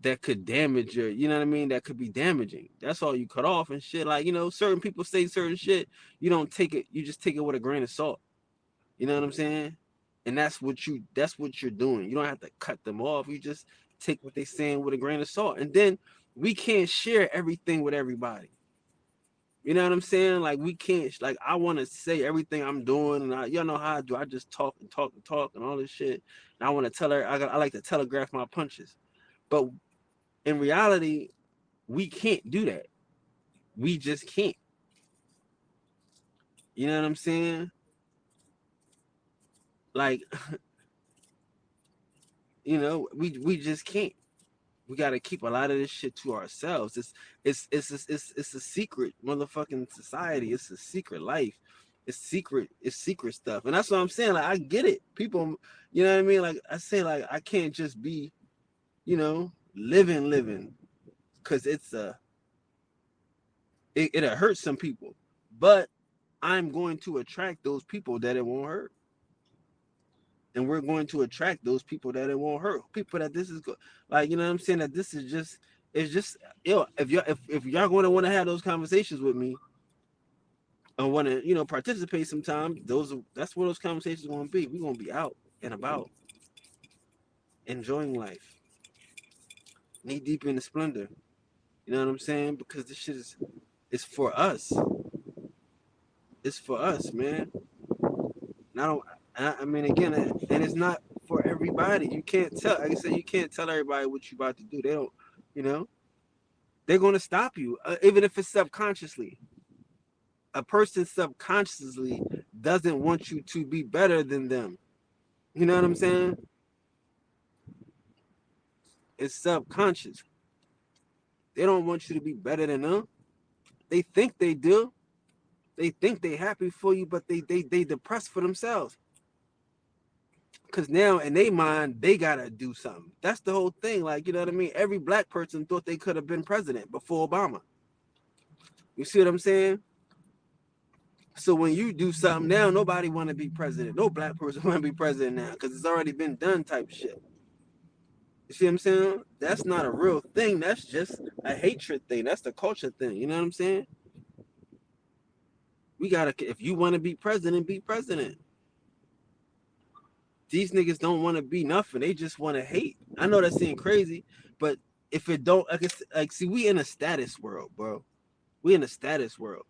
that could damage your, you know what I mean, that could be damaging. That's all you cut off and shit. Like, you know, certain people say certain shit. You don't take it, you just take it with a grain of salt. You know what I'm saying? And that's what you're doing. You don't have to cut them off. You just take what they're saying with a grain of salt. And then we can't share everything with everybody. You know what I'm saying? Like we can't like I want to say everything I'm doing and y'all know how I do. I just talk and talk and talk and all this shit. And I want to tell her I like to telegraph my punches. But in reality, we can't do that. We just can't. You know what I'm saying? Like, we just can't. We got to keep a lot of this shit to ourselves. It's a secret motherfucking society. It's a secret life. It's secret stuff. And that's what I'm saying. Like I get it. People, you know what I mean? Like I say like I can't just be, living cuz it'll hurt some people. But I'm going to attract those people that it won't hurt. And we're going to attract those people that it won't hurt. People that this is like, you know what I'm saying? That this is just it's just if y'all going to want to have those conversations with me and want to participate sometime, that's where those conversations are going to be. We're going to be out and about enjoying life, knee deep in the splendor. You know what I'm saying? Because this shit is it's for us. It's for us, man. And I mean, again, and it's not for everybody. You can't tell. Like I said, you can't tell everybody what you about to do. They don't, you know, they're going to stop you, even if it's subconsciously. A person subconsciously doesn't want you to be better than them. You know what I'm saying? It's subconscious. They don't want you to be better than them. They think they do. They think they happy for you, but they depressed for themselves. Cause now in their mind they gotta do something. That's the whole thing. Like, you know what I mean? Every black person thought they could have been president before Obama. You see what I'm saying? So when you do something now, nobody want to be president. No black person want to be president now because it's already been done type shit. You see what I'm saying? That's not a real thing. That's just a hatred thing. That's the culture thing. You know what I'm saying? We gotta. If you want to be president, be president. These niggas don't want to be nothing. They just want to hate. I know that seems crazy, but if it don't, like, see, we in a status world, bro. We in a status world,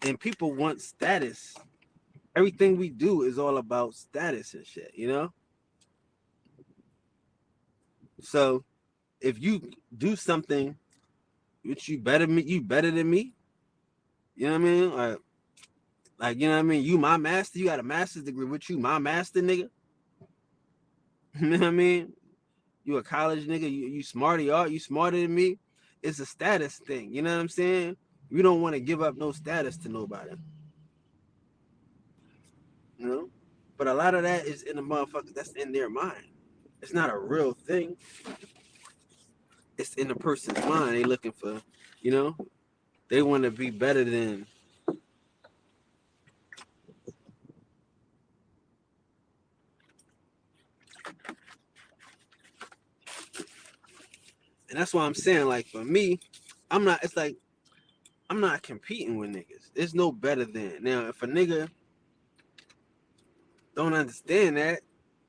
and people want status. Everything we do is all about status and shit. You know. So if you do something which you better than me, you know what I mean? Like you know what I mean? You my master, you got a master's degree with you, my master nigga. You know what I mean? You a college nigga, you smarter, you smarter than me. It's a status thing, you know what I'm saying? We don't want to give up no status to nobody, you know? But a lot of that is in the motherfucker that's in their mind. It's not a real thing. It's in the person's mind. They looking for, you know, they want to be better than. And that's why I'm saying, like, for me, it's like, I'm not competing with niggas. There's no better than. Now, if a nigga don't understand that,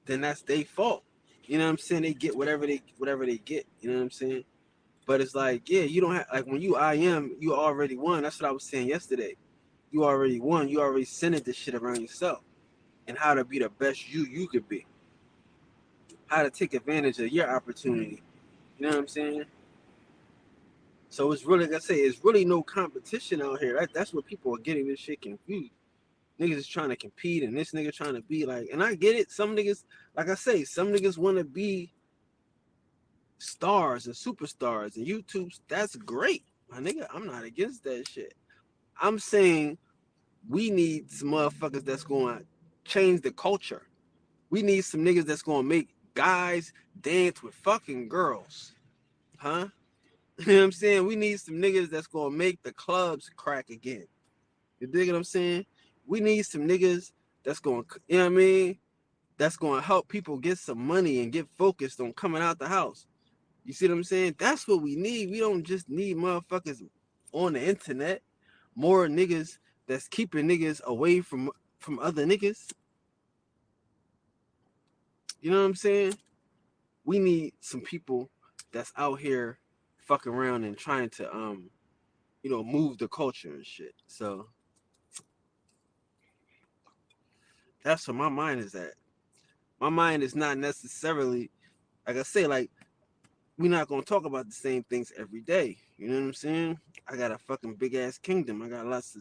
then that's their fault. You know what I'm saying? They get whatever they get. You know what I'm saying? But it's like, yeah, you don't have, like, when you you already won. That's what I was saying yesterday. You already won. You already centered this shit around yourself and how to be the best you could be. How to take advantage of your opportunity. You know what I'm saying? So it's really, like I say, it's really no competition out here. That's what people are getting this shit confused. Niggas is trying to compete and this nigga trying to be like, and I get it. Some niggas, like I say, some niggas want to be stars and superstars and YouTube's. That's great. My nigga, I'm not against that shit. I'm saying we need some motherfuckers that's going to change the culture. We need some niggas that's going to make guys dance with fucking girls. Huh? You know what I'm saying? We need some niggas that's going to make the clubs crack again. You dig what I'm saying? We need some niggas that's going to, you know what I mean? That's going to help people get some money and get focused on coming out the house. You see what I'm saying? That's what we need. We don't just need motherfuckers on the internet. More niggas that's keeping niggas away from other niggas. You know what I'm saying? We need some people that's out here fucking around and trying to move the culture and shit. So that's where my mind is at. My mind is not necessarily, like I say, like, we're not gonna talk about the same things every day. You know what I'm saying? I got a fucking big ass kingdom. I got lots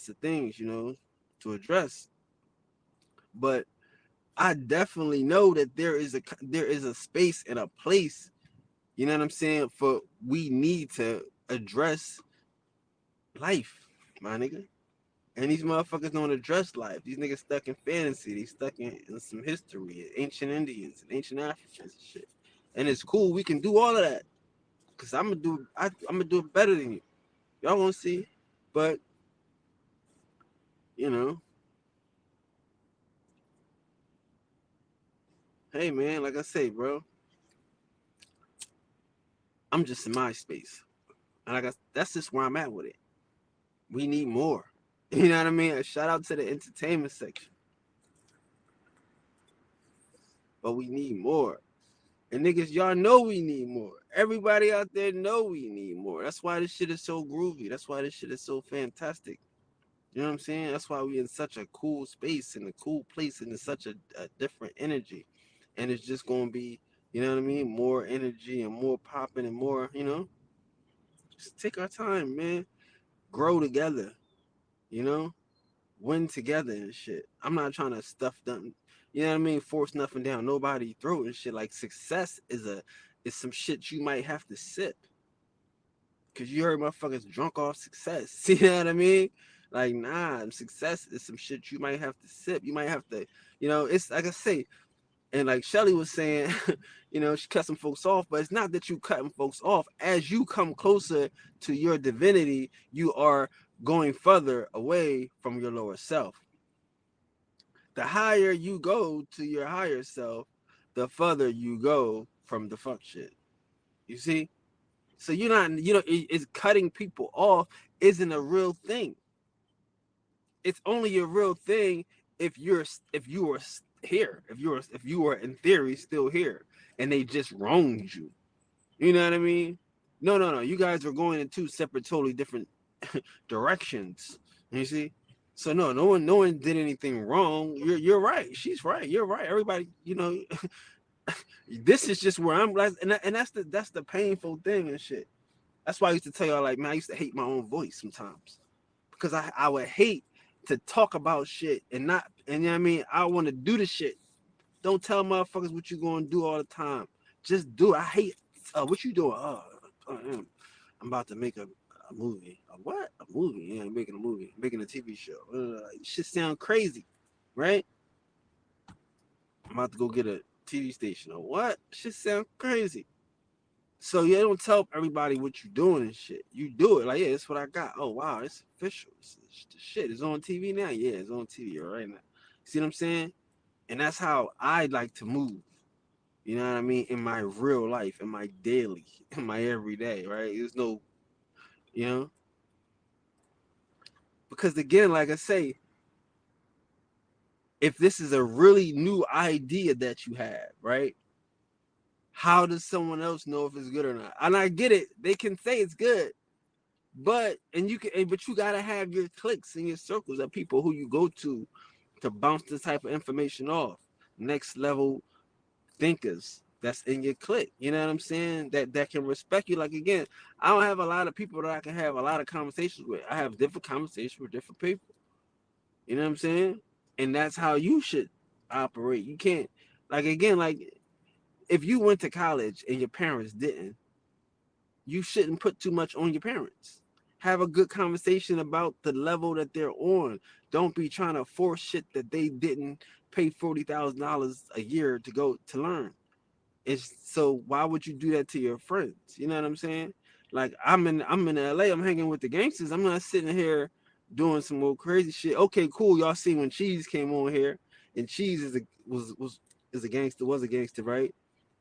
of things, to address. But I definitely know that there is a space and a place, you know what I'm saying, for we need to address life, my nigga. And these motherfuckers don't address life. These niggas stuck in fantasy. They stuck in some history, ancient Indians and ancient Africans and shit. And it's cool. We can do all of that. Cause I'm gonna do it better than you. Y'all won't see. But you know, hey man, like I say, bro, I'm just in my space. And that's just where I'm at with it. We need more. You know what I mean? A shout out to the entertainment section. But we need more. And niggas, y'all know we need more. Everybody out there know we need more. That's why this shit is so groovy. That's why this shit is so fantastic. You know what I'm saying? That's why we in such a cool space and a cool place and it's such a different energy. And it's just gonna be, you know what I mean, more energy and more popping and more, just take our time, man. Grow together, you know, win together and shit. I'm not trying to stuff them, you know what I mean, force nothing down nobody's throat and shit. Like success is some shit you might have to sip. Cause you heard motherfuckers drunk off success. You know what I mean? Like, nah, success is some shit you might have to sip. You might have to, it's like I say, and like Shelly was saying, she cut some folks off, but it's not that you cutting folks off. As you come closer to your divinity, you are going further away from your lower self. The higher you go to your higher self, the further you go from the fuck shit. You see? So you're not, it's cutting people off isn't a real thing. It's only a real thing if you were here, if you were in theory still here, and they just wronged you. You know what I mean? No. You guys are going in two separate, totally different directions. You see? So no one did anything wrong. You're right. She's right. You're right. Everybody, This is just where I'm like, and that's the painful thing and shit. That's why I used to tell y'all, like, man, I used to hate my own voice sometimes because I would hate to talk about shit and not, and you know what I mean? I want to do the shit. Don't tell motherfuckers what you going to do all the time. Just do it. I hate, what you doing? I'm about to make a movie. A what? A movie. Yeah, I'm making a movie. I'm making a TV show. Shit sound crazy, right? I'm about to go get a TV station or what? Shit sound crazy. So you don't tell everybody what you're doing and shit. You do it like, yeah, that's what I got. Oh wow, it's official. The shit is on TV now. Yeah, it's on TV right now. See what I'm saying? And that's how I like to move. You know what I mean? In my real life, in my daily, in my everyday, right? There's no, you know, because again, like I say, if this is a really new idea that you have, right? How does someone else know if it's good or not? And I get it; they can say it's good, but but you gotta have your cliques and your circles of people who you go to bounce this type of information off. Next level thinkers that's in your clique. You know what I'm saying? That can respect you. Like again, I don't have a lot of people that I can have a lot of conversations with. I have different conversations with different people. You know what I'm saying? And that's how you should operate. You can't, like again, like if you went to college and your parents didn't, you shouldn't put too much on your parents. Have a good conversation about the level that they're on. Don't be trying to force shit that they didn't pay $40,000 a year to go to learn. It's so why would you do that to your friends? You know what I'm saying? Like I'm in LA, I'm hanging with the gangsters. I'm not sitting here doing some more crazy shit. Okay, cool. Y'all see when Cheese came on here, and Cheese is a gangster, was a gangster, right?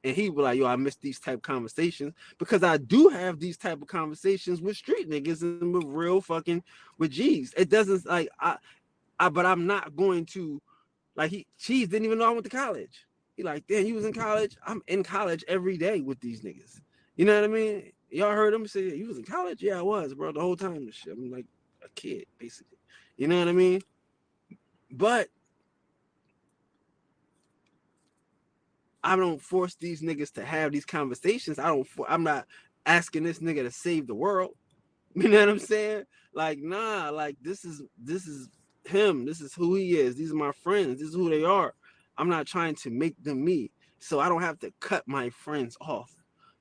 And he was like, yo, I miss these type of conversations because I do have these type of conversations with street niggas and with real fucking with G's. It doesn't like but I'm not going to like Cheese didn't even know I went to college. He like, damn, you was in college? I'm in college every day with these niggas. You know what I mean? Y'all heard him say, you was in college? Yeah, I was, bro, the whole time and shit. I'm like a kid, basically. You know what I mean? But I don't force these niggas to have these conversations. I'm not asking this nigga to save the world. You know what I'm saying? Like, nah, like this is him. This is who he is. These are my friends. This is who they are. I'm not trying to make them me. So I don't have to cut my friends off.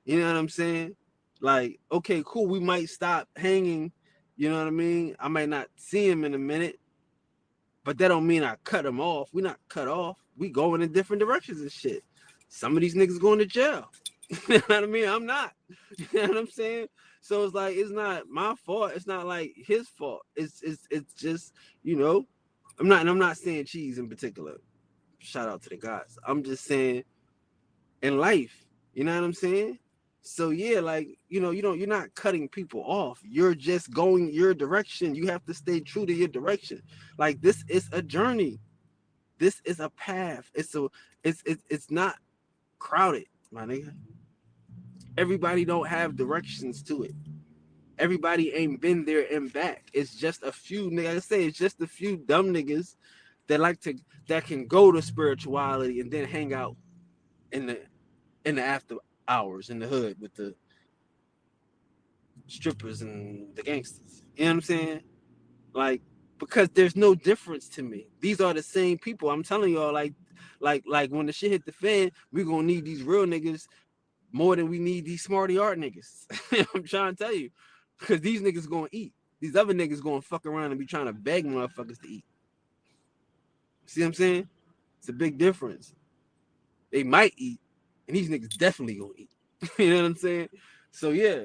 You know what I'm saying? Like, okay, cool. We might stop hanging. You know what I mean? I might not see him in a minute, but that don't mean I cut them off. We not cut off. We going in different directions and shit. Some of these niggas going to jail. You know what I mean? I'm not. You know what I'm saying? So it's like it's not my fault. It's not like his fault. It's just, you know, I'm not saying Cheese in particular. Shout out to the guys. I'm just saying in life, you know what I'm saying? So yeah, like, you know, you're not cutting people off. You're just going your direction. You have to stay true to your direction. Like this is a journey. This is a path. It's not crowded, my nigga. Everybody don't have directions to it. Everybody ain't been there and back. It's just a few niggas. Like I say, it's just a few dumb niggas that like to that can go to spirituality and then hang out in the after hours in the hood with the strippers and the gangsters. You know what I'm saying? Like, because there's no difference to me. These are the same people. I'm telling y'all, like when the shit hit the fan, we gonna need these real niggas more than we need these smarty art niggas. I'm trying to tell you, because these niggas gonna eat. These other niggas gonna fuck around and be trying to beg motherfuckers to eat. See what I'm saying? It's a big difference. They might eat, and these niggas definitely gonna eat. You know what I'm saying? So yeah,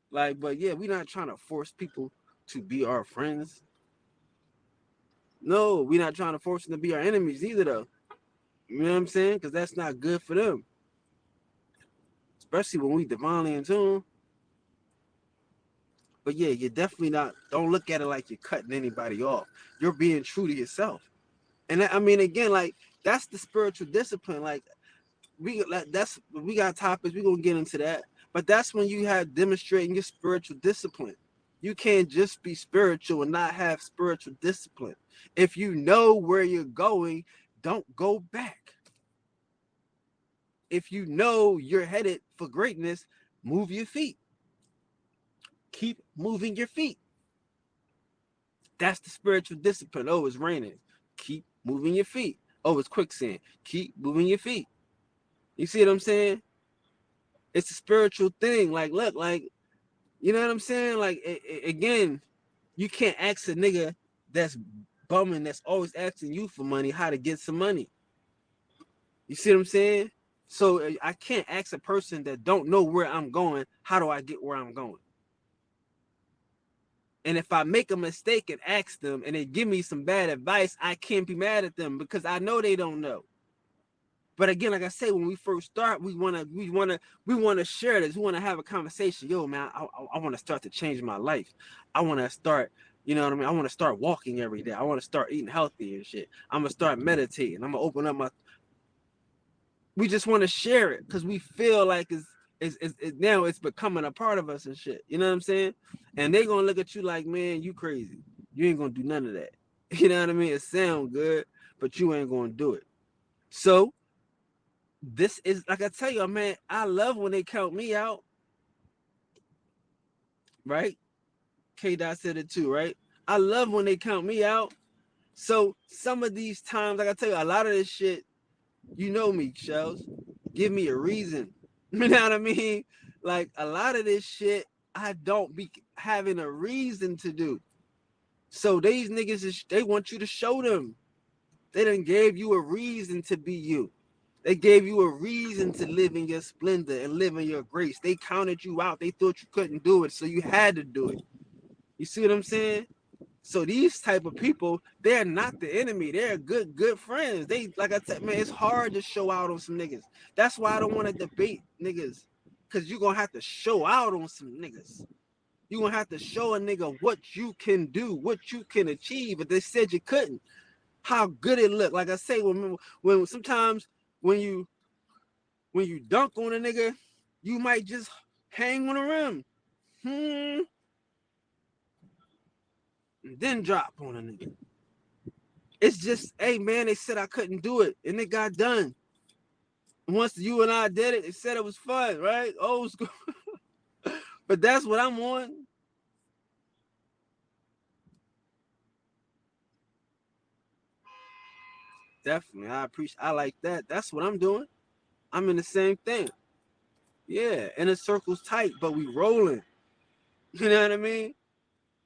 like, but yeah, we not trying to force people to be our friends. No, we not trying to force them to be our enemies either, though. You know what I'm saying? Because that's not good for them, especially when we divinely in tune. But yeah, you're definitely not. Don't look at it like you're cutting anybody off. You're being true to yourself. And I mean, again, like that's the spiritual discipline. Like we got topics. We're gonna get into that. But that's when you have demonstrating your spiritual discipline. You can't just be spiritual and not have spiritual discipline. If you know where you're going, don't go back. if you know you're headed for greatness, move your feet. Keep moving your feet. That's the spiritual discipline. Oh, it's raining. Keep moving your feet. Oh, it's quicksand. Keep moving your feet. You see what I'm saying? It's a spiritual thing. Like, look, like, you know what I'm saying? Like, again, you can't ask a nigga that's bumming, that's always asking you for money, how to get some money. You see what I'm saying? So I can't ask a person that don't know where I'm going, how do I get where I'm going? And if I make a mistake and ask them and they give me some bad advice, I can't be mad at them because I know they don't know. But again, like I say, when we first start, we wanna share this. We wanna have a conversation. Yo, man, I want to start to change my life. I want to start, you know what I mean? I want to start walking every day. I want to start eating healthy and shit. I'm gonna start meditating. I'm gonna open up my. We just want to share it because we feel like it's now it's becoming a part of us and shit. You know what I'm saying? And they gonna look at you like, man, you crazy. You ain't gonna do none of that. You know what I mean? It sound good, but you ain't gonna do it. So this is like I tell you, man, I love when they count me out. Right? K Dot said it too, right? I love when they count me out. So some of these times, like I tell you, a lot of this shit, you know me, Shells. Give me a reason. You know what I mean? Like a lot of this shit, I don't be having a reason to do. So these niggas, they want you to show them. They done gave you a reason to be you. They gave you a reason to live in your splendor and live in your grace. They counted you out. They thought you couldn't do it, so you had to do it. You see what I'm saying? So these type of people, they're not the enemy. They're good friends. They, like I said, man, it's hard to show out on some niggas. That's why I don't want to debate niggas, because you're going to have to show out on some niggas. You're going to have to show a nigga what you can do, what you can achieve. But they said you couldn't. How good it looked. Like I say, when sometimes when you dunk on a nigga, you might just hang on the rim. And then drop on a nigga. It's just, hey man, they said I couldn't do it, and it got done. Once you and I did it, they said it was fun, right? Old school. But that's what I'm on. Definitely, I like that. That's what I'm doing. I'm in the same thing. Yeah, and the circle's tight, but we rolling. You know what I mean?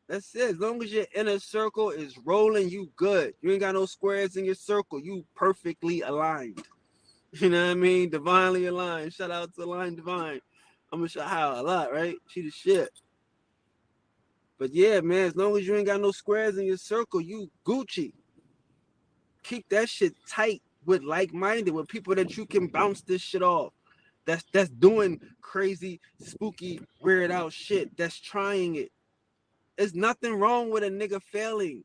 That's it. As long as your inner circle is rolling, you good. You ain't got no squares in your circle. You perfectly aligned. You know what I mean? Divinely aligned. Shout out to Align Divine. I'm gonna shout out a lot, right? She the shit. But yeah, man, as long as you ain't got no squares in your circle, you Gucci. Keep that shit tight with like-minded, with people that you can bounce this shit off. That's doing crazy, spooky, weird out shit. That's trying it. There's nothing wrong with a nigga failing.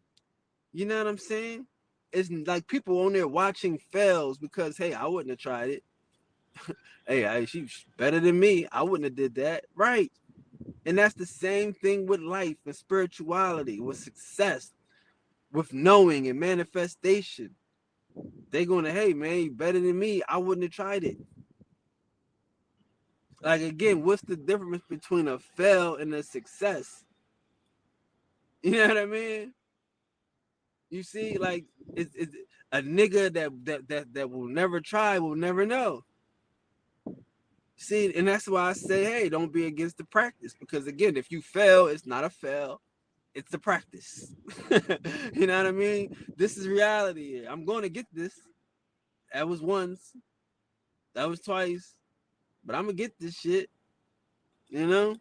You know what I'm saying? It's like people on there watching fails because, hey, I wouldn't have tried it. Hey, she's better than me. I wouldn't have did that. Right. And that's the same thing with life and spirituality, with success, with knowing and manifestation. They gonna, hey man, you better than me. I wouldn't have tried it. Like again, what's the difference between a fail and a success? You know what I mean? You see, like it's a nigga that will never try will never know. See, and that's why I say, hey, don't be against the practice, because again, if you fail, it's not a fail, it's the practice. You know what I mean? This is reality. I'm going to get this. That was once, that was twice, but I'm gonna get this shit. You know.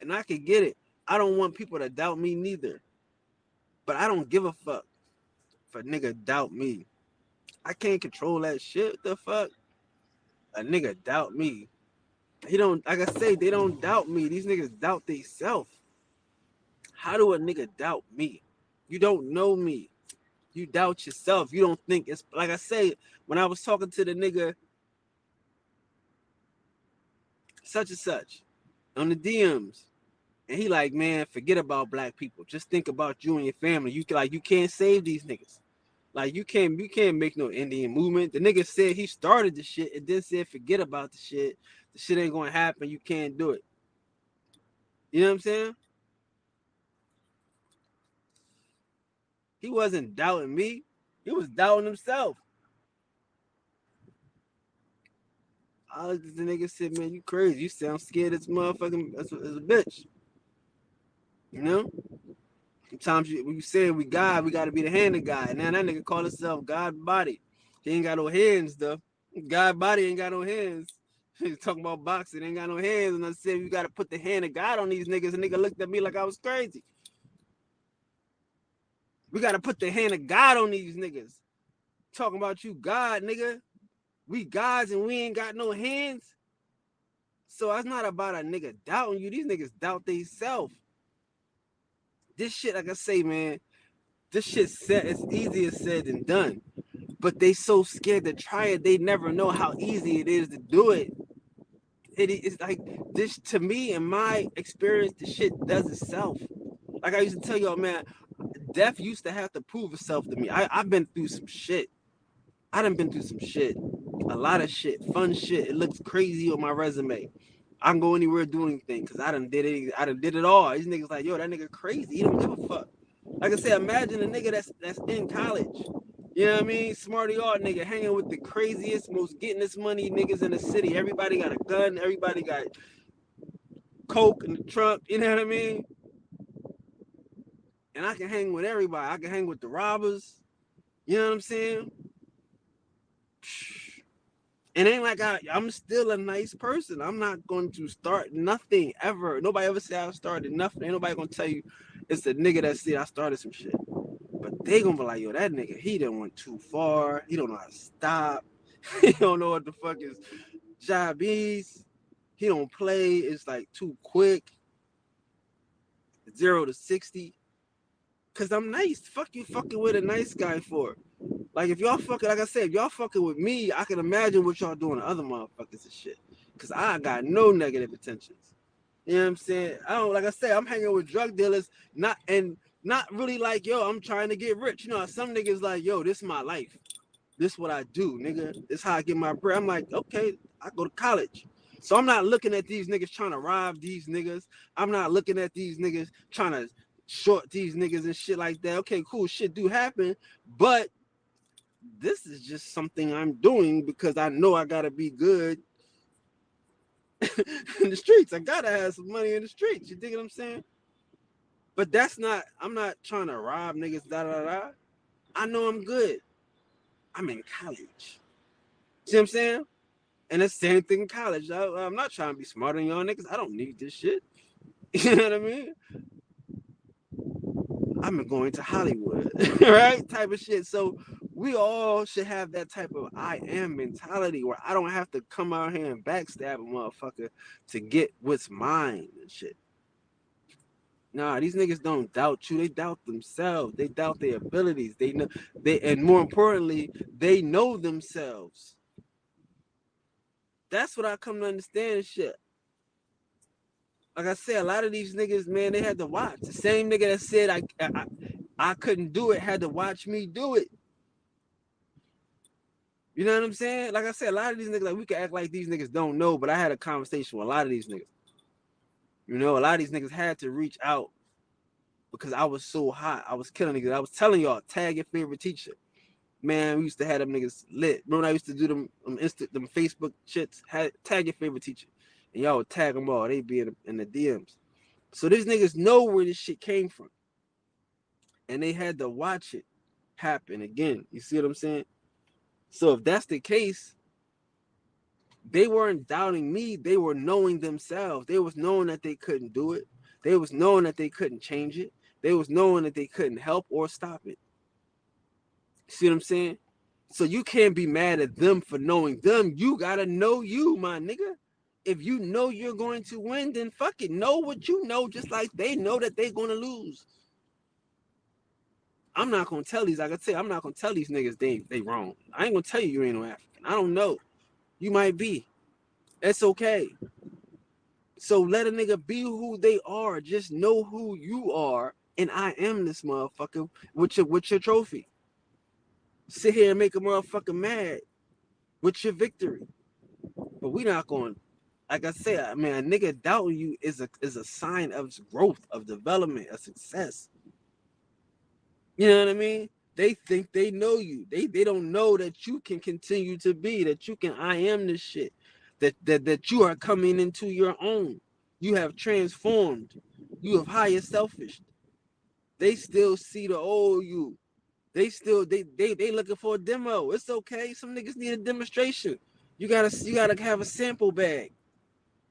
And I can get it. I don't want people to doubt me neither. But I don't give a fuck if a nigga doubt me. I can't control that shit. What the fuck? A nigga doubt me. He don't, like I say, they don't doubt me. These niggas doubt themselves. How do a nigga doubt me? You don't know me. You doubt yourself. You don't think it's, like I say, when I was talking to the nigga such and such on the DMs, And he like, man, forget about black people. Just think about you and your family. You can't save these niggas. Like you can't make no Indian movement. The nigga said he started the shit and then said forget about the shit. The shit ain't gonna happen. You can't do it. You know what I'm saying? He wasn't doubting me. He was doubting himself. I looked at the nigga and said, man, you crazy. You sound scared as motherfucking as a bitch. You know? Sometimes when you say we God, we gotta be the hand of God. Now that nigga call himself God body. He ain't got no hands though. God body ain't got no hands. He's talking about boxing, ain't got no hands. And I said, you gotta put the hand of God on these niggas. And nigga looked at me like I was crazy. We gotta put the hand of God on these niggas. Talking about you, God, nigga. We gods and we ain't got no hands. So it's not about a nigga doubting you. These niggas doubt they self. This shit, like I say, man, this shit said it's easier said than done. But they so scared to try it, they never know how easy it is to do it. It's like this to me, in my experience, the shit does itself. Like I used to tell y'all, man, death used to have to prove itself to me. I've been through some shit. I done been through some shit. A lot of shit, fun shit. It looks crazy on my resume. I can go anywhere do anything because I done did it. I done did it all. These niggas like, yo, that nigga crazy. He don't give a fuck. Like I said, imagine a nigga that's in college. You know what I mean? Smarty art nigga hanging with the craziest, most getting this money niggas in the city. Everybody got a gun. Everybody got coke in the trunk. You know what I mean? And I can hang with everybody. I can hang with the robbers. You know what I'm saying? It ain't like I'm still a nice person. I'm not going to start nothing ever. Nobody ever said I started nothing. Ain't nobody gonna tell you it's the nigga that said I started some shit. But they gonna be like, yo, that nigga, he done went too far. He don't know how to stop. He don't know what the fuck is job is. He don't play. It's like too quick. 0 to 60. Cause I'm nice. Fuck you fucking with a nice guy for. Like if y'all fucking, like I said, if y'all fucking with me, I can imagine what y'all doing to other motherfuckers and shit. Cause I got no negative intentions. You know what I'm saying? I don't, like I said, I'm hanging with drug dealers, not really like, yo, I'm trying to get rich. You know, some niggas like, yo, this is my life. This is what I do, nigga. This is how I get my bread. I'm like, okay, I go to college. So I'm not looking at these niggas trying to rob these niggas. I'm not looking at these niggas trying to short these niggas and shit like that. Okay, cool, shit do happen, but this is just something I'm doing because I know I gotta be good in the streets. I gotta have some money in the streets. You dig what I'm saying? But I'm not trying to rob niggas, da da da. I know I'm good. I'm in college. See what I'm saying? And the same thing in college. I'm not trying to be smarter than y'all niggas. I don't need this shit. You know what I mean? I'm going to Hollywood, right? Type of shit. So we all should have that type of I am mentality where I don't have to come out here and backstab a motherfucker to get what's mine and shit. Nah, these niggas don't doubt you. They doubt themselves. They doubt their abilities. They know and more importantly, they know themselves. That's what I come to understand and shit. Like I said, a lot of these niggas, man, they had to watch. The same nigga that said I couldn't do it had to watch me do it. You know what I'm saying? Like I said, a lot of these niggas, like we can act like these niggas don't know, but I had a conversation with a lot of these niggas. You know, a lot of these niggas had to reach out because I was so hot. I was killing niggas. I was telling y'all, tag your favorite teacher. Man, we used to have them niggas lit. Remember when I used to do them Facebook shits? Tag your favorite teacher. And y'all would tag them all. They'd be in the DMs. So these niggas know where this shit came from. And they had to watch it happen again. You see what I'm saying? So if that's the case, they weren't doubting me. They were knowing themselves. They was knowing that they couldn't do it. They was knowing that they couldn't change it. They was knowing that they couldn't help or stop it. See what I'm saying? So you can't be mad at them for knowing them. You got to know you, my nigga. If you know you're going to win, then fuck it. Know what you know, just like they know that they're going to lose. I'm not going to tell these, like I say, I'm not going to tell these niggas they wrong. I ain't going to tell you ain't no African. I don't know. You might be. It's okay. So let a nigga be who they are. Just know who you are, and I am this motherfucker with your trophy. Sit here and make a motherfucker mad with your victory. But we not going. Like I said, I mean, a nigga doubting you is a sign of growth, of development, of success. You know what I mean? They think they know you. They don't know that you can continue to be, that you can I am this shit. That you are coming into your own. You have transformed. You have higher selfish. They still see the old you. They still they looking for a demo. It's okay. Some niggas need a demonstration. You gotta have a sample bag.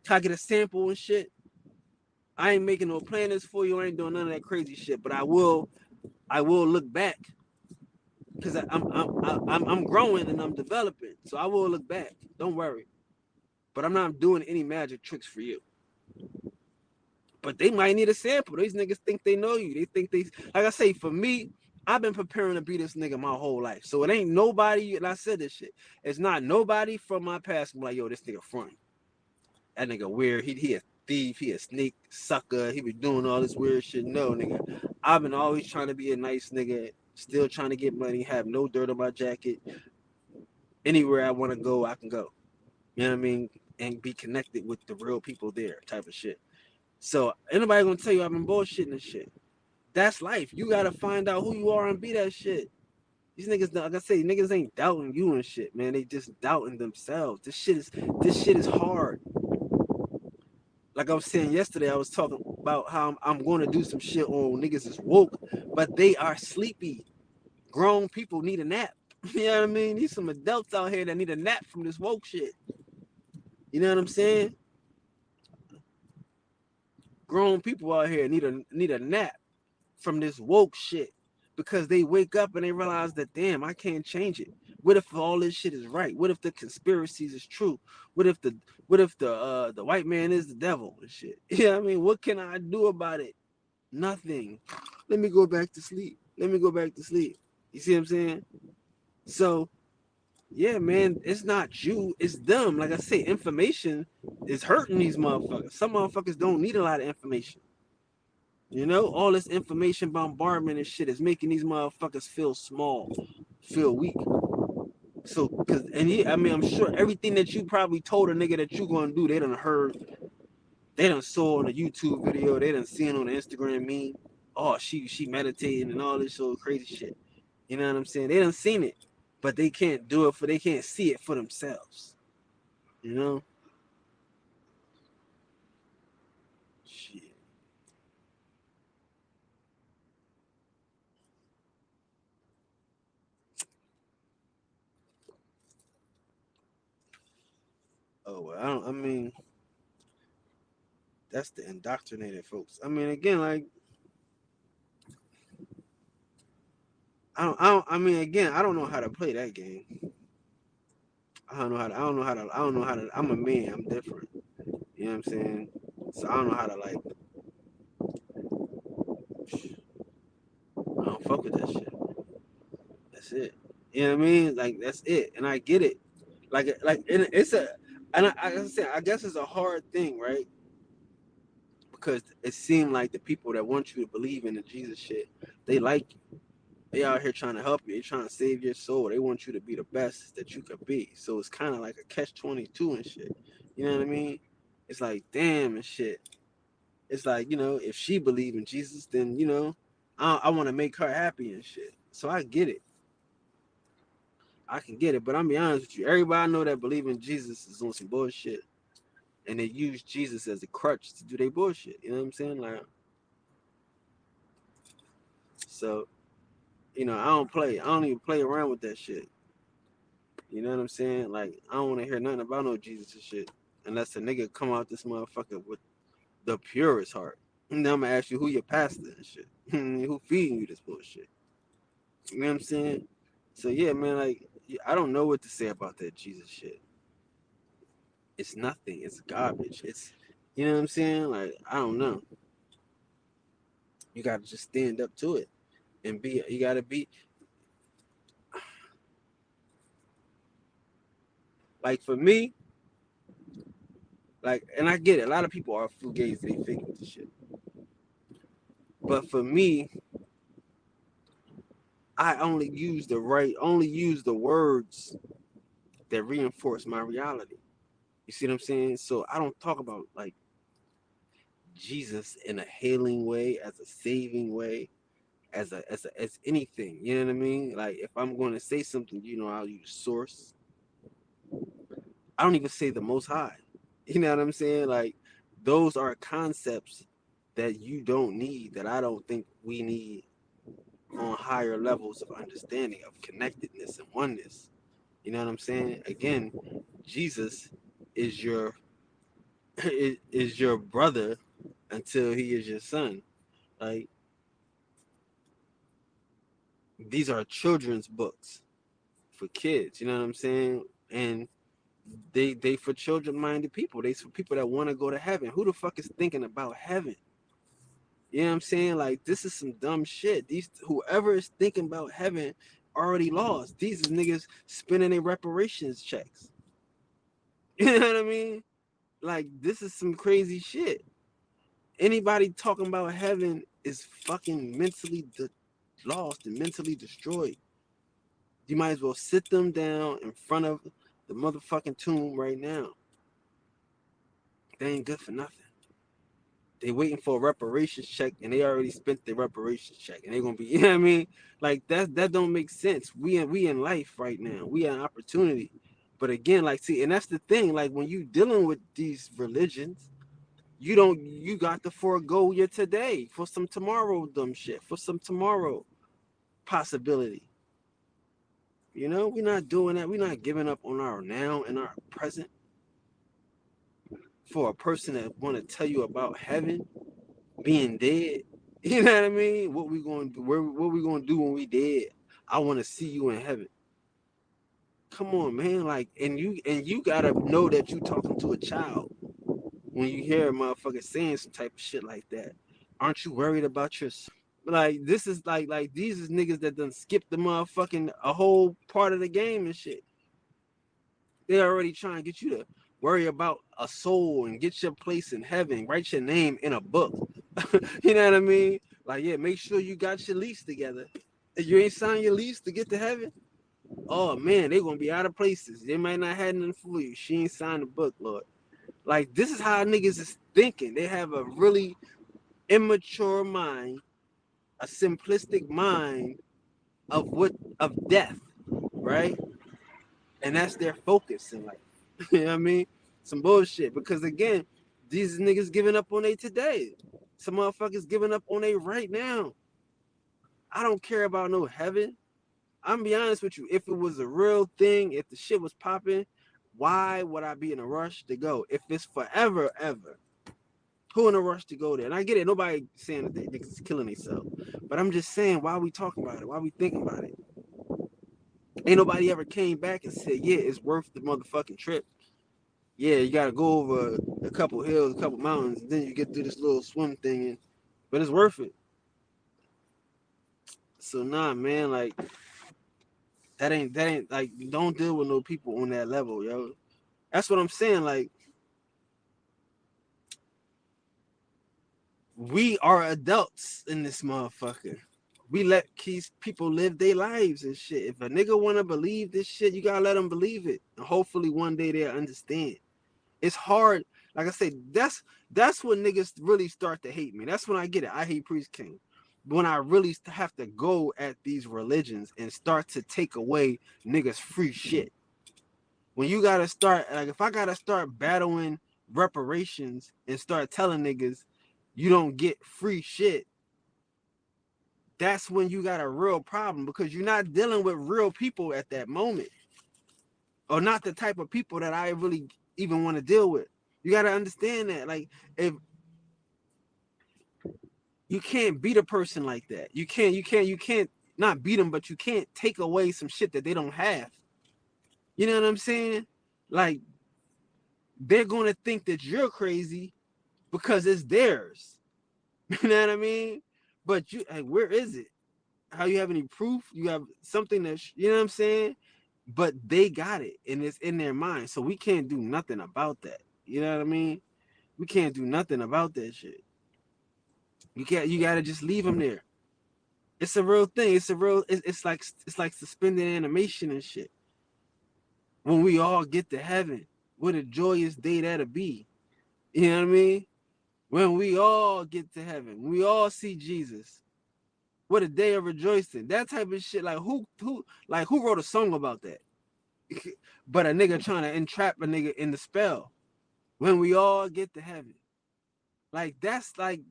Can I get a sample and shit? I ain't making no planners for you. I ain't doing none of that crazy shit. But I will look back because I'm growing and I'm developing. So I will look back. Don't worry. But I'm not doing any magic tricks for you. But they might need a sample. These niggas think they know you. They think like I say, for me, I've been preparing to be this nigga my whole life. So it ain't nobody, and I said this shit. It's not nobody from my past. I'm like, yo, this nigga front. That nigga weird. He a thief. He a sneak sucker. He be doing all this weird shit. No, nigga. I've been always trying to be a nice nigga. Still trying to get money. Have no dirt on my jacket. Anywhere I want to go, I can go. You know what I mean? And be connected with the real people there, type of shit. So anybody gonna tell you I've been bullshitting and shit. That's life. You gotta find out who you are and be that shit. These niggas, like I say, niggas ain't doubting you and shit, man. They just doubting themselves. This shit is hard. Like I was saying yesterday, I was talking about how I'm going to do some shit on niggas is woke, but they are sleepy. Grown people need a nap. You know what I mean? There's some adults out here that need a nap from this woke shit. You know what I'm saying? Grown people out here need a nap from this woke shit because they wake up and they realize that damn, I can't change it. What if all this shit is right? What if the conspiracies is true? What if the white man is the devil and shit? Yeah, I mean, what can I do about it? Nothing. Let me go back to sleep. Let me go back to sleep. You see what I'm saying? So yeah, man, it's not you, it's them. Like I say, information is hurting these motherfuckers. Some motherfuckers don't need a lot of information. You know, all this information bombardment and shit is making these motherfuckers feel small, feel weak. So, I mean, I'm sure everything that you probably told a nigga that you gonna do, they done heard, they done saw on a YouTube video, they done seen on the Instagram meme. Oh, she meditating and all this sort of crazy shit. You know what I'm saying? They done seen it, but they can't do it they can't see it for themselves. You know? Shit. Oh well, I mean, that's the indoctrinated folks. I mean, again, like I mean, again, I don't know how to play that game. I don't know how to. I'm a man. I'm different. You know what I'm saying? So I don't know how to like. I don't fuck with that shit. That's it. You know what I mean? Like that's it, and I get it. And it's a, and I said, I guess it's a hard thing, right? Because it seemed like the people that want you to believe in the Jesus shit, they like you. They out here trying to help you. They trying to save your soul. They want you to be the best that you could be. So it's kind of like a catch-22 and shit. You know what I mean? It's like damn and shit. It's like if she believe in Jesus, then I want to make her happy and shit. So I get it. I can get it. But I'm be honest with you. Everybody I know that believe in Jesus is on some bullshit, and they use Jesus as a crutch to do their bullshit. You know what I'm saying? Like, so I don't play. I don't even play around with that shit. You know what I'm saying? Like, I don't want to hear nothing about no Jesus and shit unless a nigga come out this motherfucker with the purest heart. And then I'm gonna ask you who your pastor and shit. Who feeding you this bullshit? You know what I'm saying? So yeah, man, like I don't know what to say about that Jesus shit. It's nothing. It's garbage. It's you know what I'm saying? Like I don't know. You gotta just stand up to it and be. You gotta be like for me. Like, and I get it. A lot of people are fugazi. They fake with the shit. But for me, I only use the words that reinforce my reality. You see what I'm saying? So I don't talk about like Jesus in a healing way, as a saving way, as anything. You know what I mean? Like if I'm going to say something, I'll use source. I don't even say the Most High. You know what I'm saying? Like those are concepts that you don't need, that I don't think we need on higher levels of understanding of connectedness and oneness. You know what I'm saying? Again, Jesus is your is your brother until he is your son. Like these are children's books for kids. You know what I'm saying? And they for children minded people. They for people that want to go to heaven. Who the fuck is thinking about heaven? You know what I'm saying? Like this is some dumb shit. These whoever is thinking about heaven already lost. These is niggas spending their reparations checks. You know what I mean? Like this is some crazy shit. Anybody talking about heaven is fucking mentally lost and mentally destroyed. You might as well sit them down in front of the motherfucking tomb right now. They ain't good for nothing. They waiting for a reparations check and they already spent their reparations check and they're gonna be, you know what I mean? Like that don't make sense. We in life right now. We have an opportunity. But again, like see, and that's the thing, like when you dealing with these religions, you got to forego your today for some tomorrow dumb shit, for some tomorrow possibility. We're not doing that. We're not giving up on our now and our present for a person that want to tell you about heaven being dead. You know what I mean? What we going to do? What we going to do when we dead? I want to see you in heaven. Come on, man. Like, and you gotta know that you talking to a child when you hear a motherfucker saying some type of shit like that. Aren't you worried about your? Like this is like these is niggas that done skip the motherfucking a whole part of the game and shit. They already trying to get you to worry about a soul and get your place in heaven. Write your name in a book. You know what I mean? Like, yeah, make sure you got your lease together. If you ain't signed your lease to get to heaven, oh man, they gonna be out of places. They might not have nothing for you. She ain't signed the book, Lord. Like, this is how niggas is thinking. They have a really immature mind, a simplistic mind of death, right? And that's their focus in life. You know what I mean? Some bullshit. Because again, these niggas giving up on they today. Some motherfuckers giving up on they right now. I don't care about no heaven. I'm gonna be honest with you. If it was a real thing, if the shit was popping, why would I be in a rush to go? If it's forever, ever, who in a rush to go there? And I get it. Nobody saying that they niggas killing themselves. But I'm just saying, why are we talking about it? Why are we thinking about it? Ain't nobody ever came back and said, yeah, it's worth the motherfucking trip. Yeah, you gotta go over a couple hills, a couple mountains, and then you get through this little swim thing, but it's worth it. So nah, man, like that ain't like, don't deal with no people on that level, yo. That's what I'm saying. Like, we are adults in this motherfucker. We let these people live their lives and shit. If a nigga wanna believe this shit, you gotta let them believe it. And hopefully one day they'll understand. It's hard. Like I said, that's when niggas really start to hate me. That's when I get it. I hate Priest King. When I really have to go at these religions and start to take away niggas' free shit. When you gotta start, like if I gotta start battling reparations and start telling niggas you don't get free shit, that's when you got a real problem, because you're not dealing with real people at that moment, or not the type of people that I really even want to deal with. You got to understand that, like, if you can't beat a person like that, you can't not beat them, but you can't take away some shit that they don't have. You know what I'm saying? Like, they're going to think that you're crazy because it's theirs. You know what I mean? But you, like, where is it? How you have any proof? You have something that, you know what I'm saying? But they got it and it's in their mind. So we can't do nothing about that. You know what I mean? We can't do nothing about that shit. You gotta just leave them there. It's a real thing. It's like suspended animation and shit. When we all get to heaven, what a joyous day that'll be. You know what I mean? When we all get to heaven, when we all see Jesus, what a day of rejoicing. That type of shit. Like who wrote a song about that? But a nigga trying to entrap a nigga in the spell. When we all get to heaven. That's like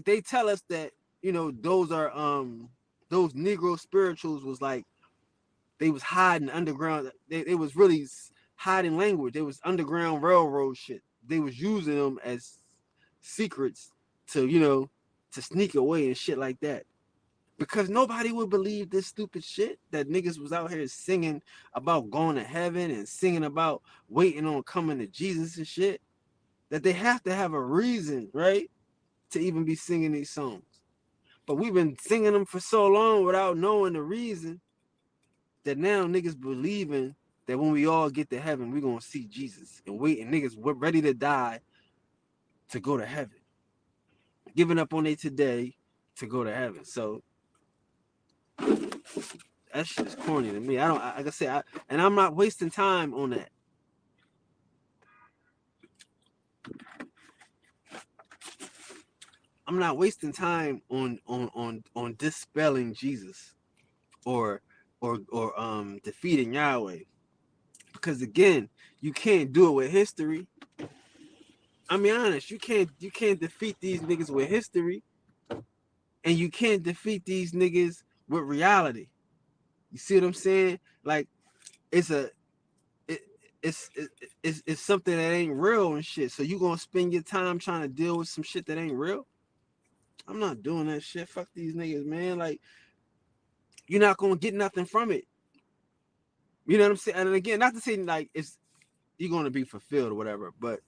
they tell us that, those are those Negro spirituals was like they was hiding underground. They was really hiding language. They was underground railroad shit. They was using them as secrets to, to sneak away and shit like that. Because nobody would believe this stupid shit that niggas was out here singing about going to heaven and singing about waiting on coming to Jesus and shit. That they have to have a reason, right, to even be singing these songs. But we've been singing them for so long without knowing the reason that now niggas believing that when we all get to heaven, we're going to see Jesus and waiting. Niggas we're ready to die to go to heaven. Giving up on it today to go to heaven. So that shit is corny to me. Like I said, and I'm not wasting time on that. I'm not wasting time on dispelling Jesus or defeating Yahweh. Because again, you can't do it with history. I mean, honest, you can't defeat these niggas with history, and you can't defeat these niggas with reality. You see what I'm saying? Like, it's something that ain't real and shit. So you gonna spend your time trying to deal with some shit that ain't real? I'm not doing that shit. Fuck these niggas, man. Like, you're not gonna get nothing from it. You know what I'm saying? And again, not to say like you're gonna be fulfilled or whatever, but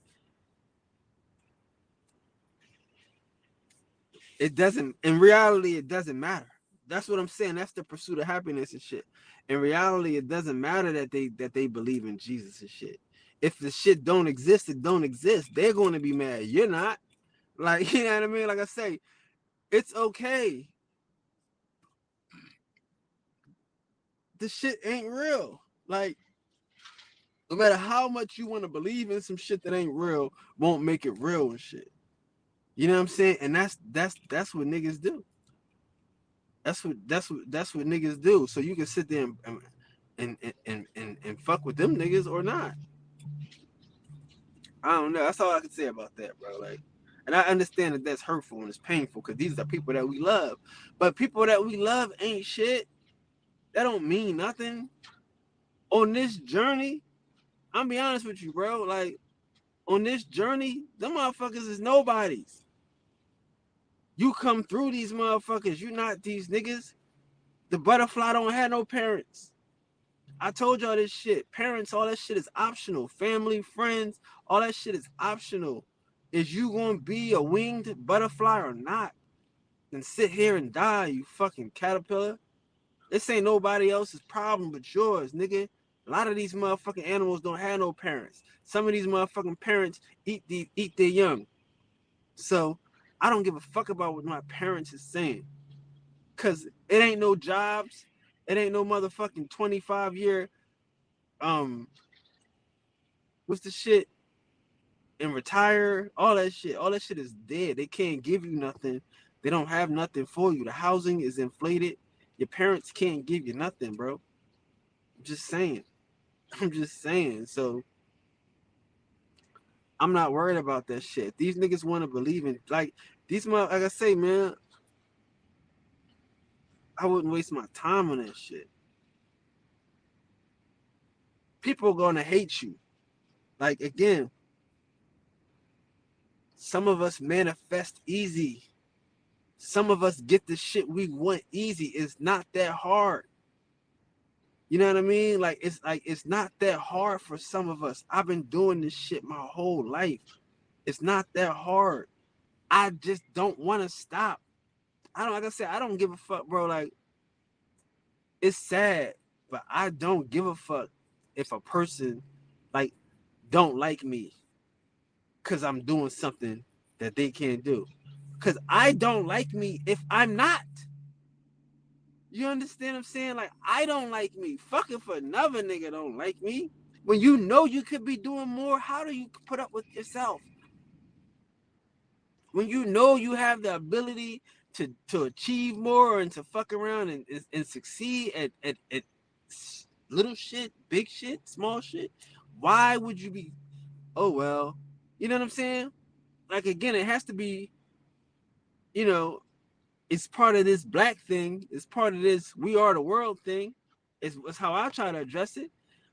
it doesn't. In reality, it doesn't matter. That's what I'm saying. That's the pursuit of happiness and shit. In reality, it doesn't matter that they believe in Jesus and shit. If the shit don't exist, it don't exist. They're going to be mad. You're not. Like, you know what I mean? Like I say, it's okay. The shit ain't real. Like, no matter how much you want to believe in some shit that ain't real, won't make it real and shit. You know what I'm saying? And that's what niggas do. That's what niggas do. So you can sit there and fuck with them niggas or not. I don't know. That's all I can say about that, bro. Like, and I understand that that's hurtful and it's painful because these are people that we love. But people that we love ain't shit. That don't mean nothing. On this journey, I'm be honest with you, bro. Like, on this journey, them motherfuckers is nobodies. You come through these motherfuckers. You not these niggas. The butterfly don't have no parents. I told y'all this shit. Parents, all that shit is optional. Family, friends, all that shit is optional. Is you gonna be a winged butterfly or not? Then sit here and die, you fucking caterpillar. This ain't nobody else's problem but yours, nigga. A lot of these motherfucking animals don't have no parents. Some of these motherfucking parents eat their young. So I don't give a fuck about what my parents is saying. Cause it ain't no jobs. It ain't no motherfucking 25-year what's the shit and retire, all that shit is dead. They can't give you nothing. They don't have nothing for you. The housing is inflated. Your parents can't give you nothing, bro. I'm just saying. So I'm not worried about that shit. These niggas want to believe in like like I say, man, I wouldn't waste my time on that shit. People are gonna hate you. Like, again, some of us manifest easy. Some of us get the shit we want easy. It's not that hard. You know what I mean? Like it's not that hard for some of us. I've been doing this shit my whole life. It's not that hard. I just don't want to stop. Like I said, I don't give a fuck, bro. Like, it's sad, but I don't give a fuck if a person like don't like me. because I'm doing something that they can't do. Because I don't like me if I'm not. You understand what I'm saying? Like, I don't like me. Fucking for another nigga don't like me. When you know you could be doing more, how do you put up with yourself? When you know you have the ability to achieve more and to fuck around and succeed at little shit, big shit, small shit, why would you be, oh, well, you know what I'm saying? Like, again, it has to be, you know, it's part of this black thing. It's part of this we are the world thing. It's how I try to address it.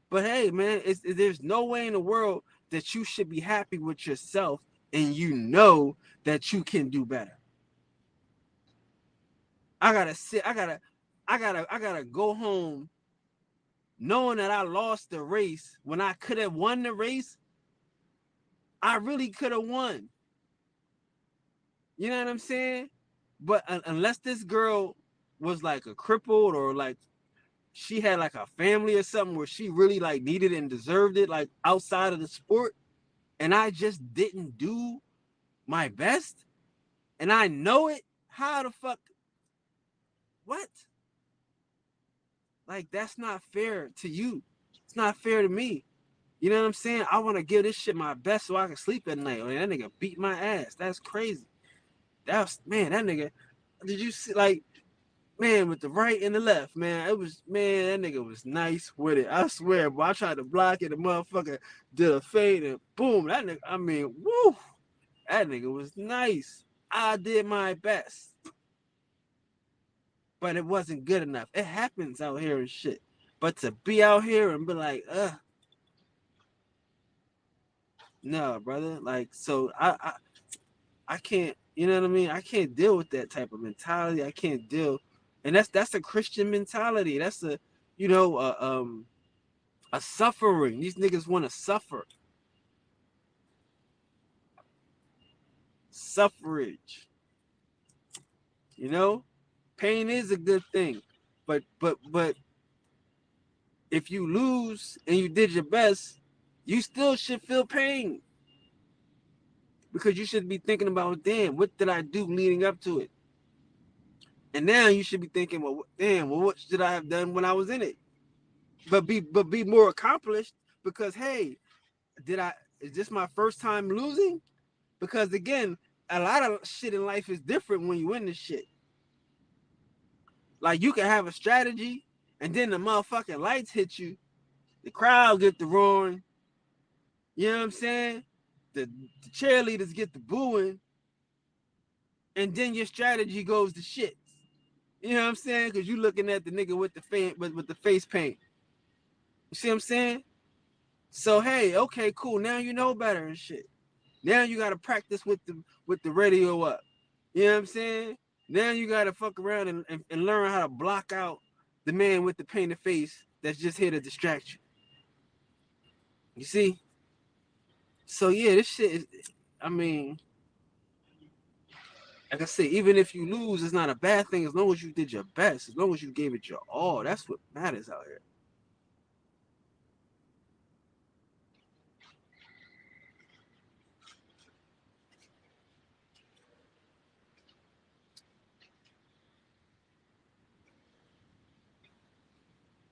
But hey, man, there's no way in the world that you should be happy with yourself and you know that you can do better. I gotta go home knowing that I lost the race when I could have won the race. I really could have won. You know what I'm saying? But unless this girl was like a crippled or like she had like a family or something where she really like needed and deserved it, like outside of the sport, and I just didn't do my best, and I know it, how the fuck? What? Like, that's not fair to you. It's not fair to me. You know what I'm saying? I want to give this shit my best so I can sleep at night. That nigga beat my ass. That's crazy. That's, man, that nigga, did you see, like, man, with the right and the left, man, it was, man, that nigga was nice with it. I swear, but I tried to block it, the motherfucker did a fade and boom, that nigga, I mean, woo, that nigga was nice. I did my best. But it wasn't good enough. It happens out here and shit. But to be out here and be like, no, brother. Like, so I can't, you know what I mean? I can't deal with that type of mentality. I can't deal. And that's a Christian mentality. That's a, you know, a suffering. These niggas want to suffer. Suffrage. You know? Pain is a good thing. But if you lose and you did your best, you still should feel pain. Because you should be thinking about, damn, what did I do leading up to it? And now you should be thinking, well, damn, well, what should I have done when I was in it? But be more accomplished because, hey, is this my first time losing? Because again, a lot of shit in life is different when you win this shit. Like, you can have a strategy and then the motherfucking lights hit you, the crowd get the roaring, you know what I'm saying? The cheerleaders get the booing, and then your strategy goes to shit. You know what I'm saying? Because you looking at the nigga with the face paint. You see what I'm saying? So hey, okay, cool. Now you know better and shit. Now you gotta practice with the radio up. You know what I'm saying? Now you gotta fuck around and learn how to block out the man with the painted face that's just here to distract you. You see? So yeah, this shit is, I mean, like I said, even if you lose, it's not a bad thing as long as you did your best, as long as you gave it your all. That's what matters out here.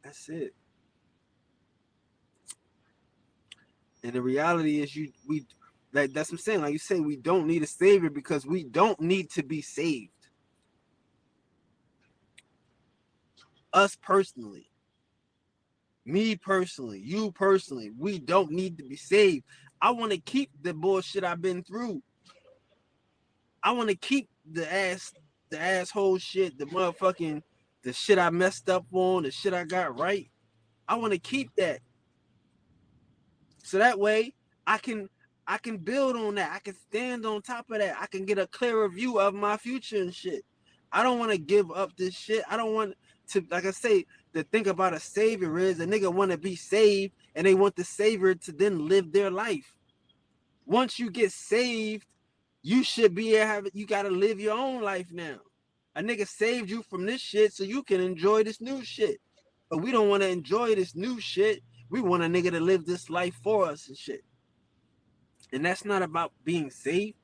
That's it. And the reality is that's what I'm saying. Like you say, we don't need a savior because we don't need to be saved. Us personally, me personally, you personally, we don't need to be saved. I want to keep the bullshit I've been through. I want to keep the asshole shit, the shit I messed up on, the shit I got right. I want to keep that. So that way I can build on that. I can stand on top of that. I can get a clearer view of my future and shit. I don't want to give up this shit. I don't want to, like I say, the thing about a savior is a nigga want to be saved and they want the savior to then live their life. Once you get saved, you should be you got to live your own life now. A nigga saved you from this shit so you can enjoy this new shit. But we don't want to enjoy this new shit. We want a nigga to live this life for us and shit. And that's not about being safe.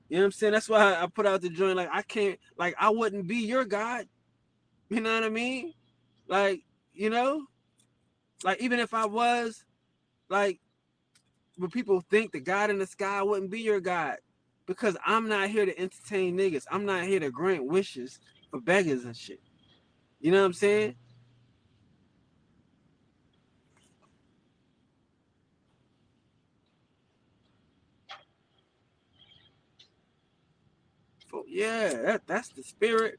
You know what I'm saying? That's why I put out the joint like I can't, like I wouldn't be your God. You know what I mean? Like, you know, like even if I was, like, when people think the God in the sky wouldn't be your God, because I'm not here to entertain niggas. I'm not here to grant wishes for beggars and shit. You know what I'm saying? So, yeah, that's the spirit.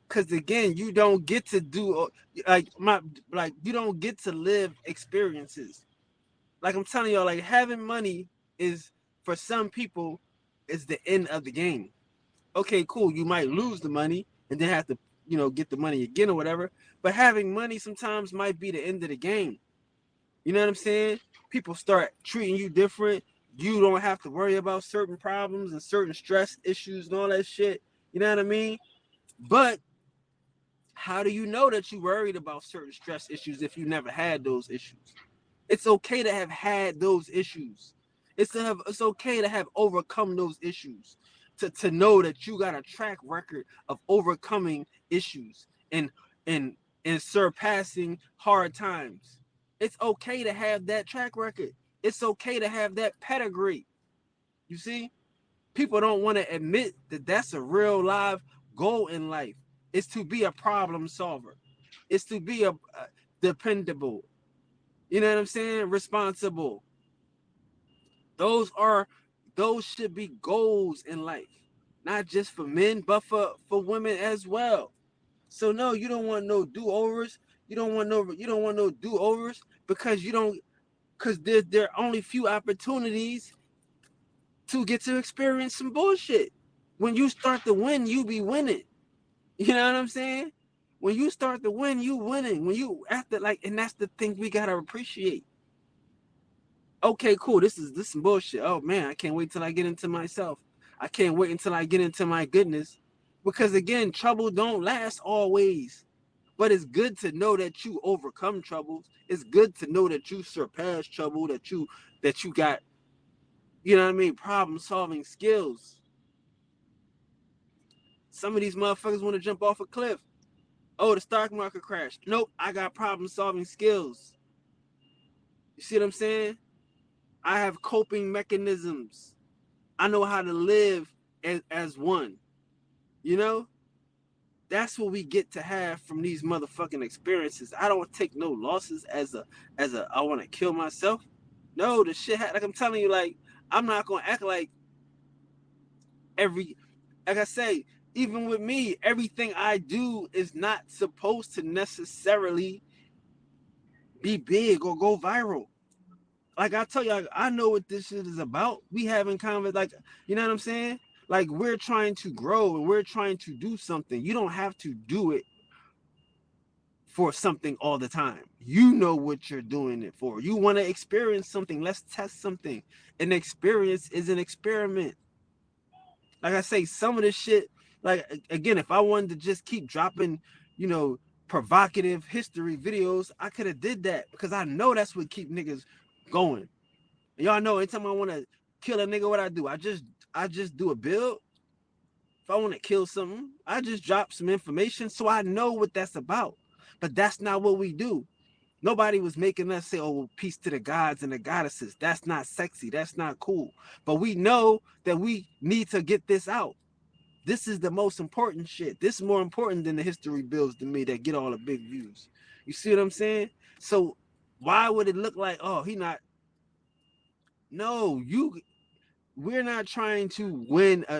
Cause again, you don't get to do like my like you don't get to live experiences. Like I'm telling y'all, like having money is for some people is the end of the game. Okay, cool. You might lose the money and then have to, get the money again or whatever. But having money sometimes might be the end of the game. You know what I'm saying? People start treating you different. You don't have to worry about certain problems and certain stress issues and all that shit. You know what I mean? But how do you know that you worried about certain stress issues if you never had those issues? It's okay to have had those issues. It's okay to have overcome those issues. To know that you got a track record of overcoming issues and and surpassing hard times. It's okay to have that track record. It's okay to have that pedigree. You see? People don't want to admit that that's a real live goal in life. It's to be a problem solver. It's to be a dependable. You know what I'm saying? Responsible. Those are those should be goals in life, not just for men, but for women as well. So no, you don't want no do overs. You don't want no do overs because you don't because there are only few opportunities to get to experience some bullshit. When you start to win, you be winning. You know what I'm saying? When you start to win, you winning. When you after like, and that's the thing we gotta appreciate. Okay, cool. This is some bullshit. Oh man, I can't wait till I get into myself. I can't wait until I get into my goodness. Because again, trouble don't last always. But it's good to know that you overcome troubles. It's good to know that you surpass trouble, that you got, what I mean, problem solving skills. Some of these motherfuckers want to jump off a cliff. Oh, the stock market crashed. Nope, I got problem solving skills. You see what I'm saying? I have coping mechanisms. I know how to live as one. You know? That's what we get to have from these motherfucking experiences. I don't take no losses as a I want to kill myself. No, the shit like I'm telling you, like I'm not gonna act like every like I say, even with me, everything I do is not supposed to necessarily be big or go viral. Like I tell you, like, I know what this shit is about. We having convers like, you know what I'm saying? Like we're trying to grow and we're trying to do something. You don't have to do it for something all the time. You know what you're doing it for. You want to experience something. Let's test something. An experience is an experiment. Like I say, some of this shit, like again, if I wanted to just keep dropping, you know, provocative history videos, I could have did that because I know that's what keep niggas going. Y'all know anytime I want to kill a nigga, what I do? I just do a build. If I want to kill something, I just drop some information so I know what that's about. But that's not what we do. Nobody was making us say, oh, peace to the gods and the goddesses. That's not sexy. That's not cool. But we know that we need to get this out. This is the most important shit. This is more important than the history bills to me that get all the big views. You see what I'm saying? So why would it look like, oh, he not? No, we're not trying to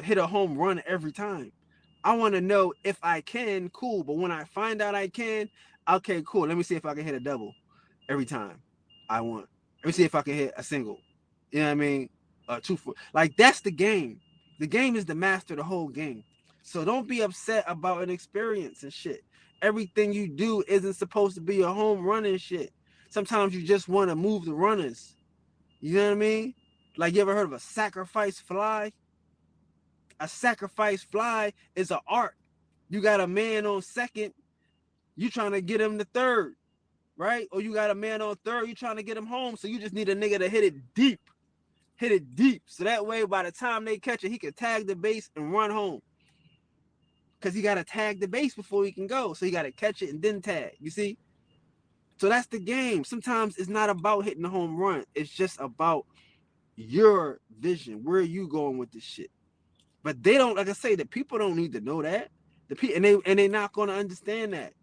hit a home run every time. I want to know if I can, cool. But when I find out I can, okay, cool. Let me see if I can hit a double every time I want. Let me see if I can hit a single. You know what I mean? Two foot. Like that's the game. The game is to master the whole game. So don't be upset about an experience and shit. Everything you do isn't supposed to be a home run and shit. Sometimes you just want to move the runners. You know what I mean? Like you ever heard of a sacrifice fly? A sacrifice fly is an art. You got a man on second, you trying to get him to third. right? Or you got a man on third, you trying to get him home, so you just need a nigga to hit it deep. Hit it deep. So that way, by the time they catch it, he can tag the base and run home. Because he got to tag the base before he can go. So he got to catch it and then tag. You see? So that's the game. Sometimes it's not about hitting the home run. It's just about your vision. Where are you going with this shit? But they don't, like I say, the people don't need to know that. They're not going to understand that.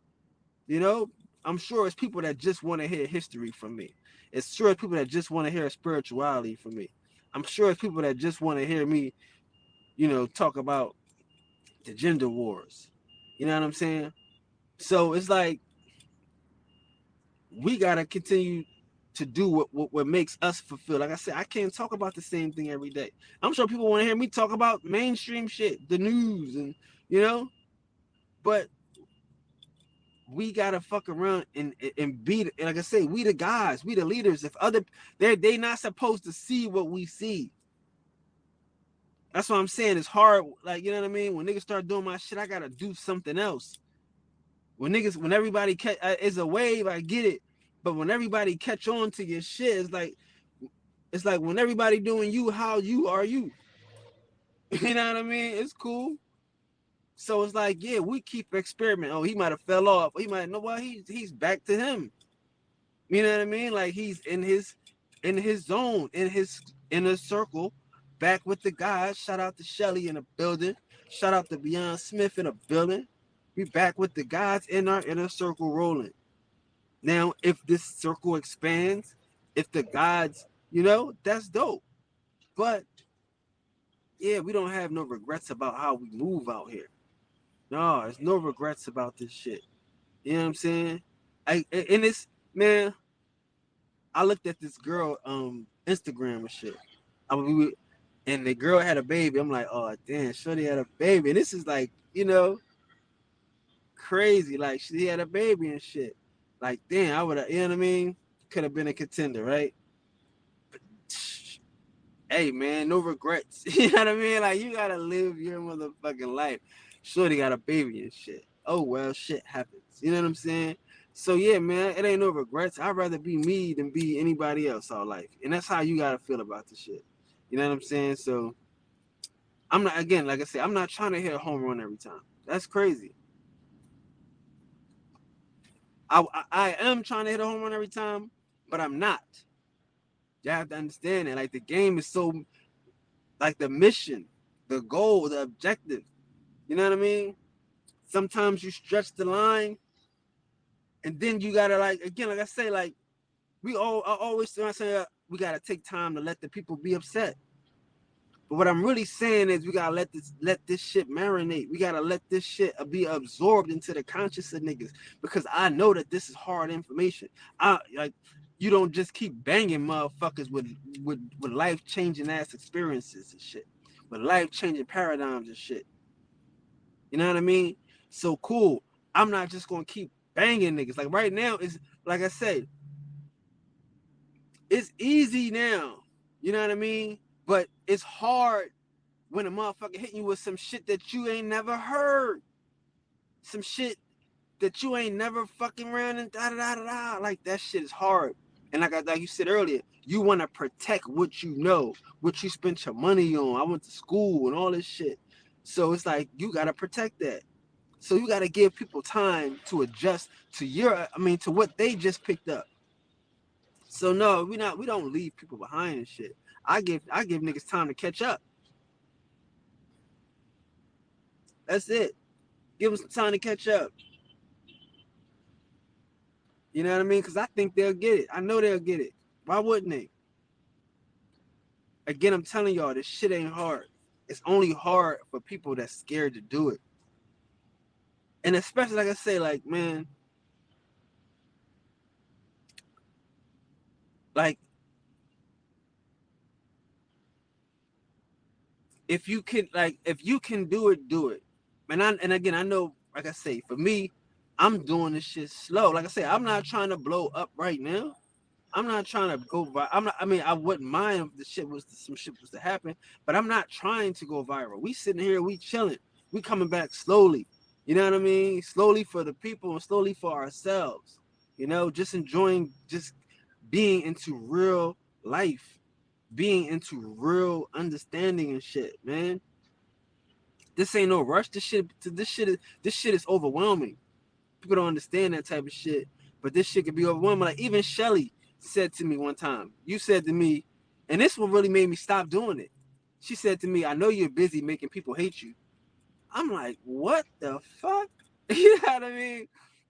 You know, I'm sure it's people that just want to hear history from me. It's sure it's people that just want to hear spirituality from me. I'm sure it's people that just want to hear me, talk about the gender wars. You know what I'm saying? So it's like we gotta continue to do what makes us fulfill. Like I said, I can't talk about the same thing every day. I'm sure people want to hear me talk about mainstream shit, the news, and but we gotta fuck around and be, like I say, we the guys, we the leaders. If they not supposed to see what we see. That's what I'm saying. It's hard, like, you know what I mean? When niggas start doing my shit, I gotta do something else. When everybody it's a wave, I get it. But when everybody catch on to your shit, it's like when everybody doing you, how you are you. You know what I mean? It's cool. So it's like, yeah, we keep experimenting. Oh, he might have fell off. He might know what he's back to him. You know what I mean? Like he's in his zone, in his inner circle, back with the guys. Shout out to Shelly in the building. Shout out to Beyond Smith in the building. We back with the guys in our inner circle rolling. Now, if this circle expands, if the gods, that's dope. But yeah, we don't have no regrets about how we move out here. No, there's no regrets about this shit. You know what I'm saying? And it's, man, I looked at this girl Instagram and shit. And the girl had a baby. I'm like, oh damn, shorty had a baby. And this is like, crazy. Like she had a baby and shit. Like, damn, I would have, you know what I mean? Could have been a contender, right? But, hey man, no regrets. You know what I mean? Like you gotta live your motherfucking life. Shorty got a baby and shit. Oh well, shit happens. You know what I'm saying? So yeah, man, it ain't no regrets. I'd rather be me than be anybody else all life. And that's how you gotta feel about the shit. You know what I'm saying? So I'm not, again, like I said, I'm not trying to hit a home run every time. That's crazy. I am trying to hit a home run every time, but I'm not. You have to understand that. Like the game is so, like the mission, the goal, the objective. You know what I mean? Sometimes you stretch the line, and then you gotta, like, again, like I say, like I always say we gotta take time to let the people be upset. But what I'm really saying is we gotta let this shit marinate. We gotta let this shit be absorbed into the conscious of niggas, because I know that this is hard information. You don't just keep banging motherfuckers with life changing ass experiences and shit, with life changing paradigms and shit. You know what I mean? So cool. I'm not just gonna keep banging niggas. Like right now, is like I said, it's easy now. You know what I mean? But it's hard when a motherfucker hitting you with some shit that you ain't never heard. Some shit that you ain't never fucking around and da da da da da. Like that shit is hard. And like you said earlier, you want to protect what you know, what you spent your money on. I went to school and all this shit. So it's like you gotta protect that. So you gotta give people time to adjust to what they just picked up. So no, we don't leave people behind and shit. I give niggas time to catch up. That's it. Give them some time to catch up. You know what I mean? Because I think they'll get it. I know they'll get it. Why wouldn't they? Again, I'm telling y'all, this shit ain't hard. It's only hard for people that's scared to do it. And especially, like I say, like, man, like, if you can do it, do it. And again, I know, like I say, for me, I'm doing this shit slow. Like I say, I'm not trying to blow up right now. I'm not trying to go viral. I wouldn't mind if some shit was to happen, but I'm not trying to go viral. We sitting here, we chilling. We coming back slowly. You know what I mean? Slowly for the people and slowly for ourselves. You know, just enjoying just being into real life, being into real understanding and shit, man. This ain't no rush. This shit is overwhelming. People don't understand that type of shit, but this shit could be overwhelming. Like even Shelly said to me one time, you said to me, and this one really made me stop doing it. She said to me, "I know you're busy making people hate you." I'm like, what the fuck? You know what I mean?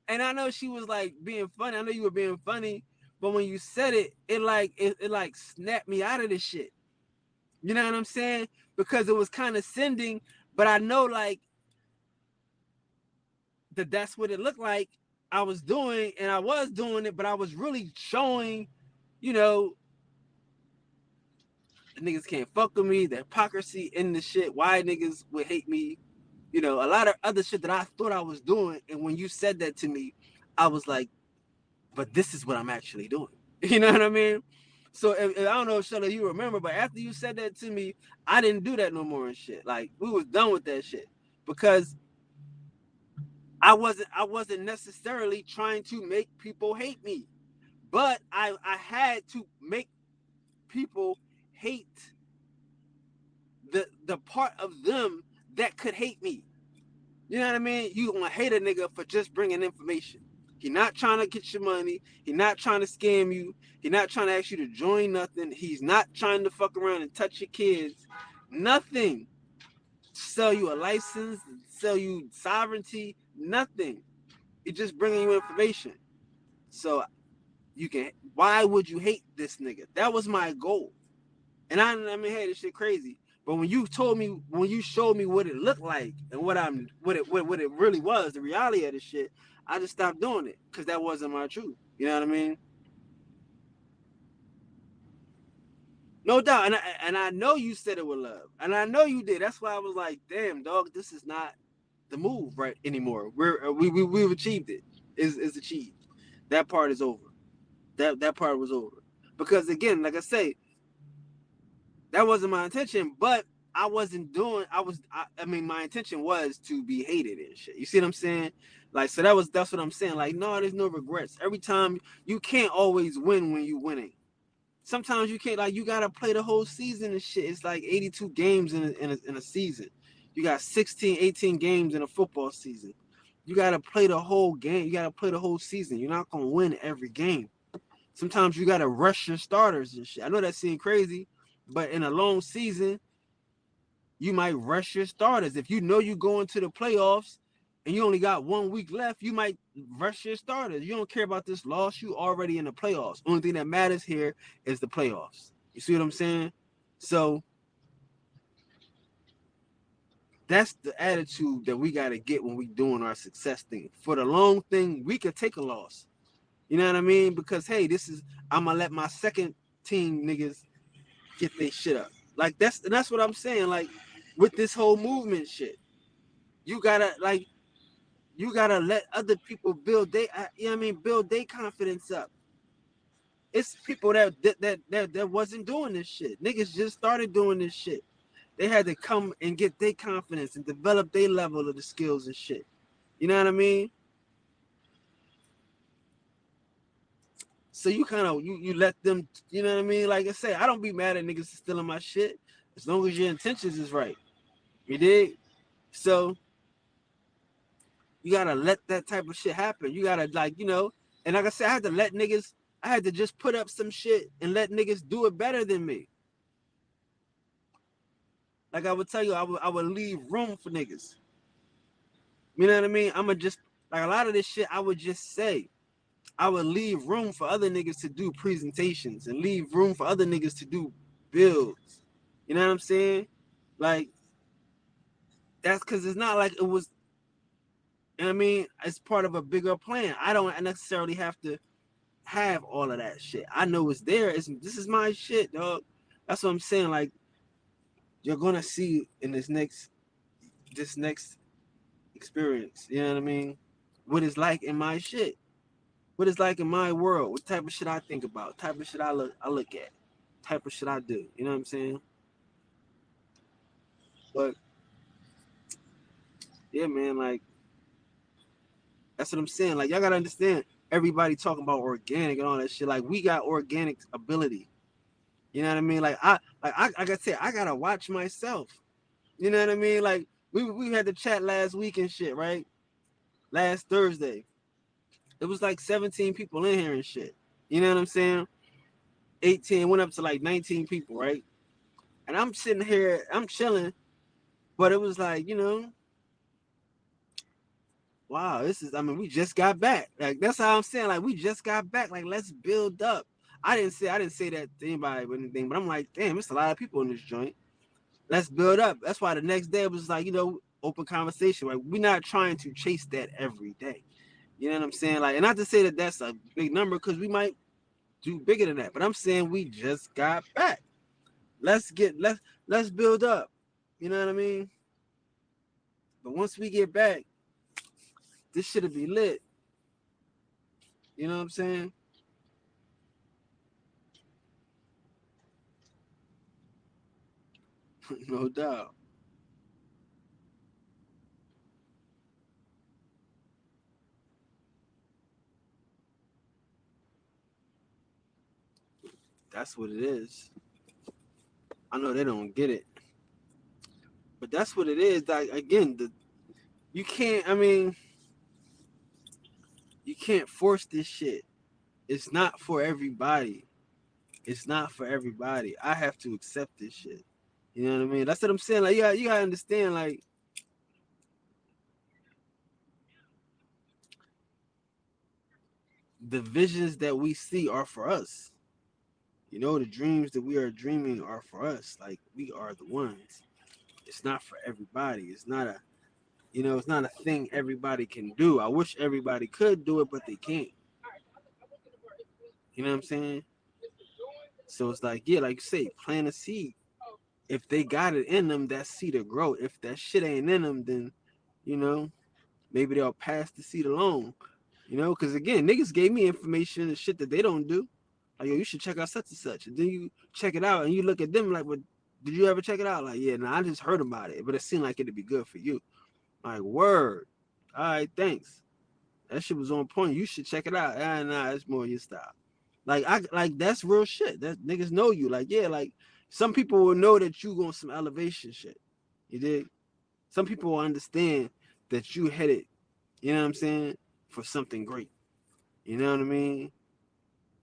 And I know she was like being funny. I know you were being funny, but when you said it, it like snapped me out of this shit. You know what I'm saying? Because it was kind of sending, but I know like that's what it looked like I was doing, and I was doing it, but I was really showing, you know, the niggas can't fuck with me, the hypocrisy in the shit, why niggas would hate me, you know, a lot of other shit that I thought I was doing. And when you said that to me, I was like, but this is what I'm actually doing. You know what I mean? So if I don't know if Shelly you remember, but after you said that to me, I didn't do that no more and shit. Like we was done with that shit because I wasn't necessarily trying to make people hate me, but I had to make people hate the part of them that could hate me. You know what I mean? You gonna hate a nigga for just bringing information. He not trying to get your money. He not trying to scam you. He not trying to ask you to join nothing. He's not trying to fuck around and touch your kids. Nothing. Sell you a license, sell you sovereignty, nothing. He's just bringing you information. So you can. Why would you hate this nigga? That was my goal. And I mean, hey, this shit crazy. But when you told me, when you showed me what it looked like and what it really was, the reality of the shit, I just stopped doing it because that wasn't my truth. You know what I mean? No doubt. And I know you said it with love, and I know you did. That's why I was like, damn, dog, this is not the move right anymore. We've achieved it. Is achieved. That part is over. That part was over. Because again, like I say, that wasn't my intention, but I wasn't doing. I mean, my intention was to be hated and shit. You see what I'm saying? Like, so that's what I'm saying. Like, no, there's no regrets. Every time you can't always win when you winning. Sometimes you can't. Like, you gotta play the whole season and shit. It's like 82 games in a season. You got 16, 18 games in a football season. You gotta play the whole game. You gotta play the whole season. You're not gonna win every game. Sometimes you gotta rush your starters and shit. I know that seems crazy, but in a long season, you might rush your starters. If you know you go into the playoffs and you only got 1 week left, you might rush your starters. You don't care about this loss. You already in the playoffs. Only thing that matters here is the playoffs. You see what I'm saying? So that's the attitude that we got to get when we doing our success thing. For the long thing, we could take a loss. You know what I mean? Because hey, I'm gonna let my second team niggas get their shit up. Like that's what I'm saying. Like with this whole movement shit, you gotta like you gotta let other people build you know what I mean, build their confidence up. It's people that wasn't doing this shit. Niggas just started doing this shit. They had to come and get their confidence and develop their level of the skills and shit. You know what I mean? So you kind of you let them, you know what I mean? Like I say, I don't be mad at niggas stealing my shit as long as your intentions is right. You dig? So you gotta let that type of shit happen. You gotta like, and like I said, I had to just put up some shit and let niggas do it better than me. Like I would tell you, I would leave room for niggas. You know what I mean? I'ma just like a lot of this shit I would just say. I would leave room for other niggas to do presentations and leave room for other niggas to do builds. You know what I'm saying? Like that's because it's not like it was. You know what I mean, it's part of a bigger plan. I don't necessarily have to have all of that shit. I know it's there. This is my shit, dog. That's what I'm saying. Like you're gonna see in this next experience. You know what I mean? What it's like in my shit. What it's like in my world. What type of shit I think about. Type of shit I look at. Type of shit I do. You know what I'm saying? But yeah, man. Like that's what I'm saying. Like y'all gotta understand. everybody talking about organic and all that shit. Like we got organic ability. You know what I mean? Like I said, I gotta watch myself. You know what I mean? Like we had the chat last week and shit, right? Last Thursday. It was like 17 people in here and shit. You know what I'm saying? 18 went up to like 19 people, right? And I'm sitting here, I'm chilling, but it was like, wow, I mean, we just got back. Like, that's how I'm saying. Like, we just got back. Like, let's build up. I didn't say that to anybody or anything, but I'm like, damn, it's a lot of people in this joint. Let's build up. That's why the next day it was like, open conversation. Like, we're not trying to chase that every day. You know what I'm saying? Like, and not to say that that's a big number, because we might do bigger than that. But I'm saying we just got back. Let's build up. You know what I mean? But once we get back, this shit'll be lit. You know what I'm saying? No doubt. That's what it is. I know they don't get it, but that's what it is. Like again, you can't. I mean, you can't force this shit. It's not for everybody. It's not for everybody. I have to accept this shit. You know what I mean? That's what I'm saying. Like, you gotta understand. Like, the visions that we see are for us. The dreams that we are dreaming are for us. Like, we are the ones. It's not for everybody. It's not a thing everybody can do. I wish everybody could do it, but they can't. You know what I'm saying? So it's like, yeah, like you say, plant a seed. If they got it in them, that seed will grow. If that shit ain't in them, then, you know, maybe they'll pass the seed along. Because again, niggas gave me information and shit that they don't do. Like, yo, you should check out such and such. And then you check it out and you look at them like, well, did you ever check it out? Like, yeah, no, I just heard about it, but it seemed like it'd be good for you. Like, word. All right, thanks. That shit was on point. You should check it out. Nah, it's more your style. Like that's real shit. That niggas know you. Like, yeah, like some people will know that you on some elevation shit. You dig? Some people will understand that you headed, you know what I'm saying, for something great. You know what I mean?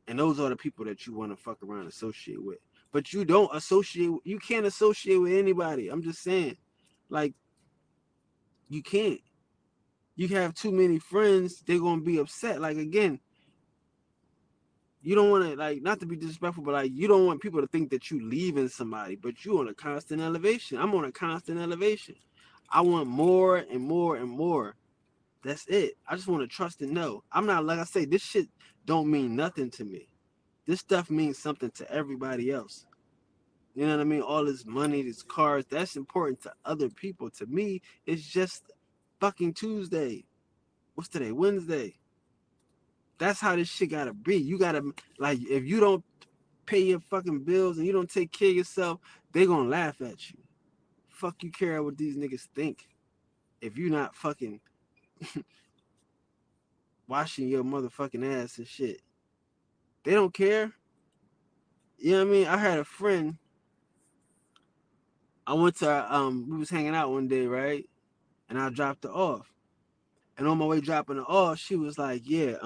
And those are the people that you want to fuck around and associate with. But you can't associate with anybody. I'm just saying. Like, you can't. You have too many friends, they're gonna be upset. Like, again, you don't want to, like, not to be disrespectful, but like, you don't want people to think that you leaving somebody, but you on a constant elevation. I'm on a constant elevation. I want more and more and more. That's it. I just want to trust and know. I'm not, like I say, this shit don't mean nothing to me. This stuff means something to everybody else. You know what I mean? All this money, these cars, that's important to other people. To me, it's just fucking Tuesday. What's today? Wednesday. That's how this shit gotta be. You gotta, like, if you don't pay your fucking bills and you don't take care of yourself, they gonna laugh at you. Fuck you care what these niggas think. If you not fucking washing your motherfucking ass and shit. They don't care. You know what I mean? I had a friend. I went to we was hanging out one day, right? And I dropped her off. And on my way dropping her off, she was like, yeah,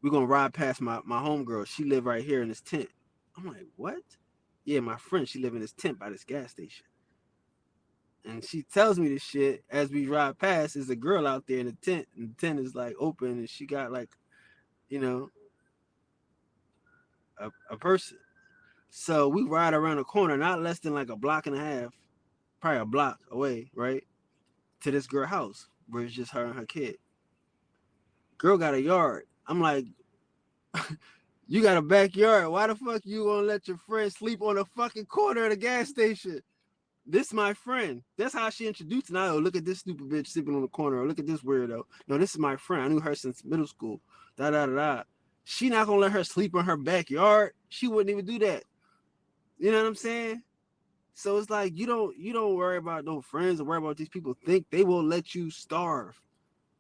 we're gonna ride past my homegirl. She live right here in this tent. I'm like, what? Yeah, my friend, she live in this tent by this gas station. And she tells me this shit as we ride past. There's a girl out there in the tent, and the tent is like open, and she got like, you know, a person. So we ride around the corner, not less than like a block and a half, probably a block away, right? To this girl house where it's just her and her kid. Girl got a yard. I'm like, you got a backyard. Why the fuck you gonna let your friend sleep on the fucking corner of the gas station? This my friend. That's how she introduced me. Oh, look at this stupid bitch sleeping on the corner. Or look at this weirdo. No, this is my friend. I knew her since middle school. Da da da da. She not gonna let her sleep in her backyard. She wouldn't even do that. You know what I'm saying? So it's like you don't worry about no friends or worry about what these people think. They will let you starve.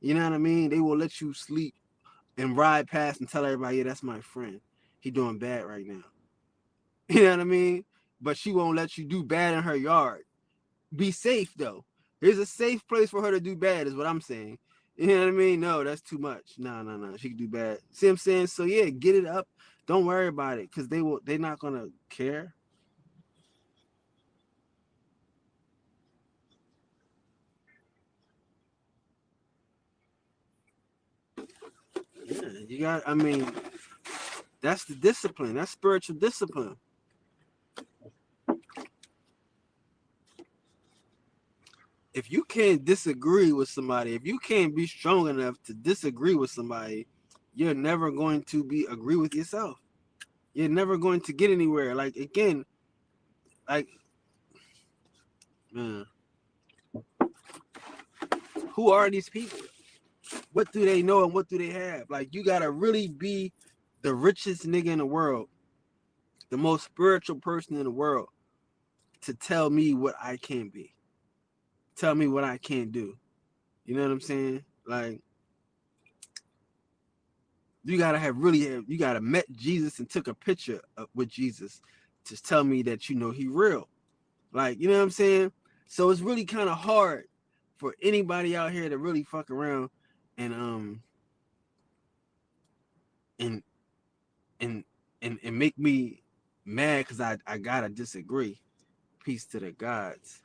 You know what I mean? They will let you sleep and ride past and tell everybody, yeah, that's my friend. He doing bad right now. You know what I mean? But she won't let you do bad in her yard. Be safe though. Here's a safe place for her to do bad, is what I'm saying. You know what I mean? No, that's too much. No, no, no. She can do bad. See what I'm saying? So yeah, get it up. Don't worry about it, because they're not gonna care. Yeah, you got, I mean, that's the discipline. That's spiritual discipline. If you can't disagree with somebody, if you can't be strong enough to disagree with somebody, you're never going to be agree with yourself. You're never going to get anywhere. Like again, like man, who are these people? What do they know and what do they have? Like you gotta really be the richest nigga in the world, the most spiritual person in the world, to tell me what I can be. Tell me what I can't do. You know what I'm saying? Like you gotta have really have, you gotta met Jesus and took a picture with Jesus to tell me that you know he real. Like you know what I'm saying? So it's really kind of hard for anybody out here to really fuck around and and and and make me mad because I gotta disagree. Peace to the gods.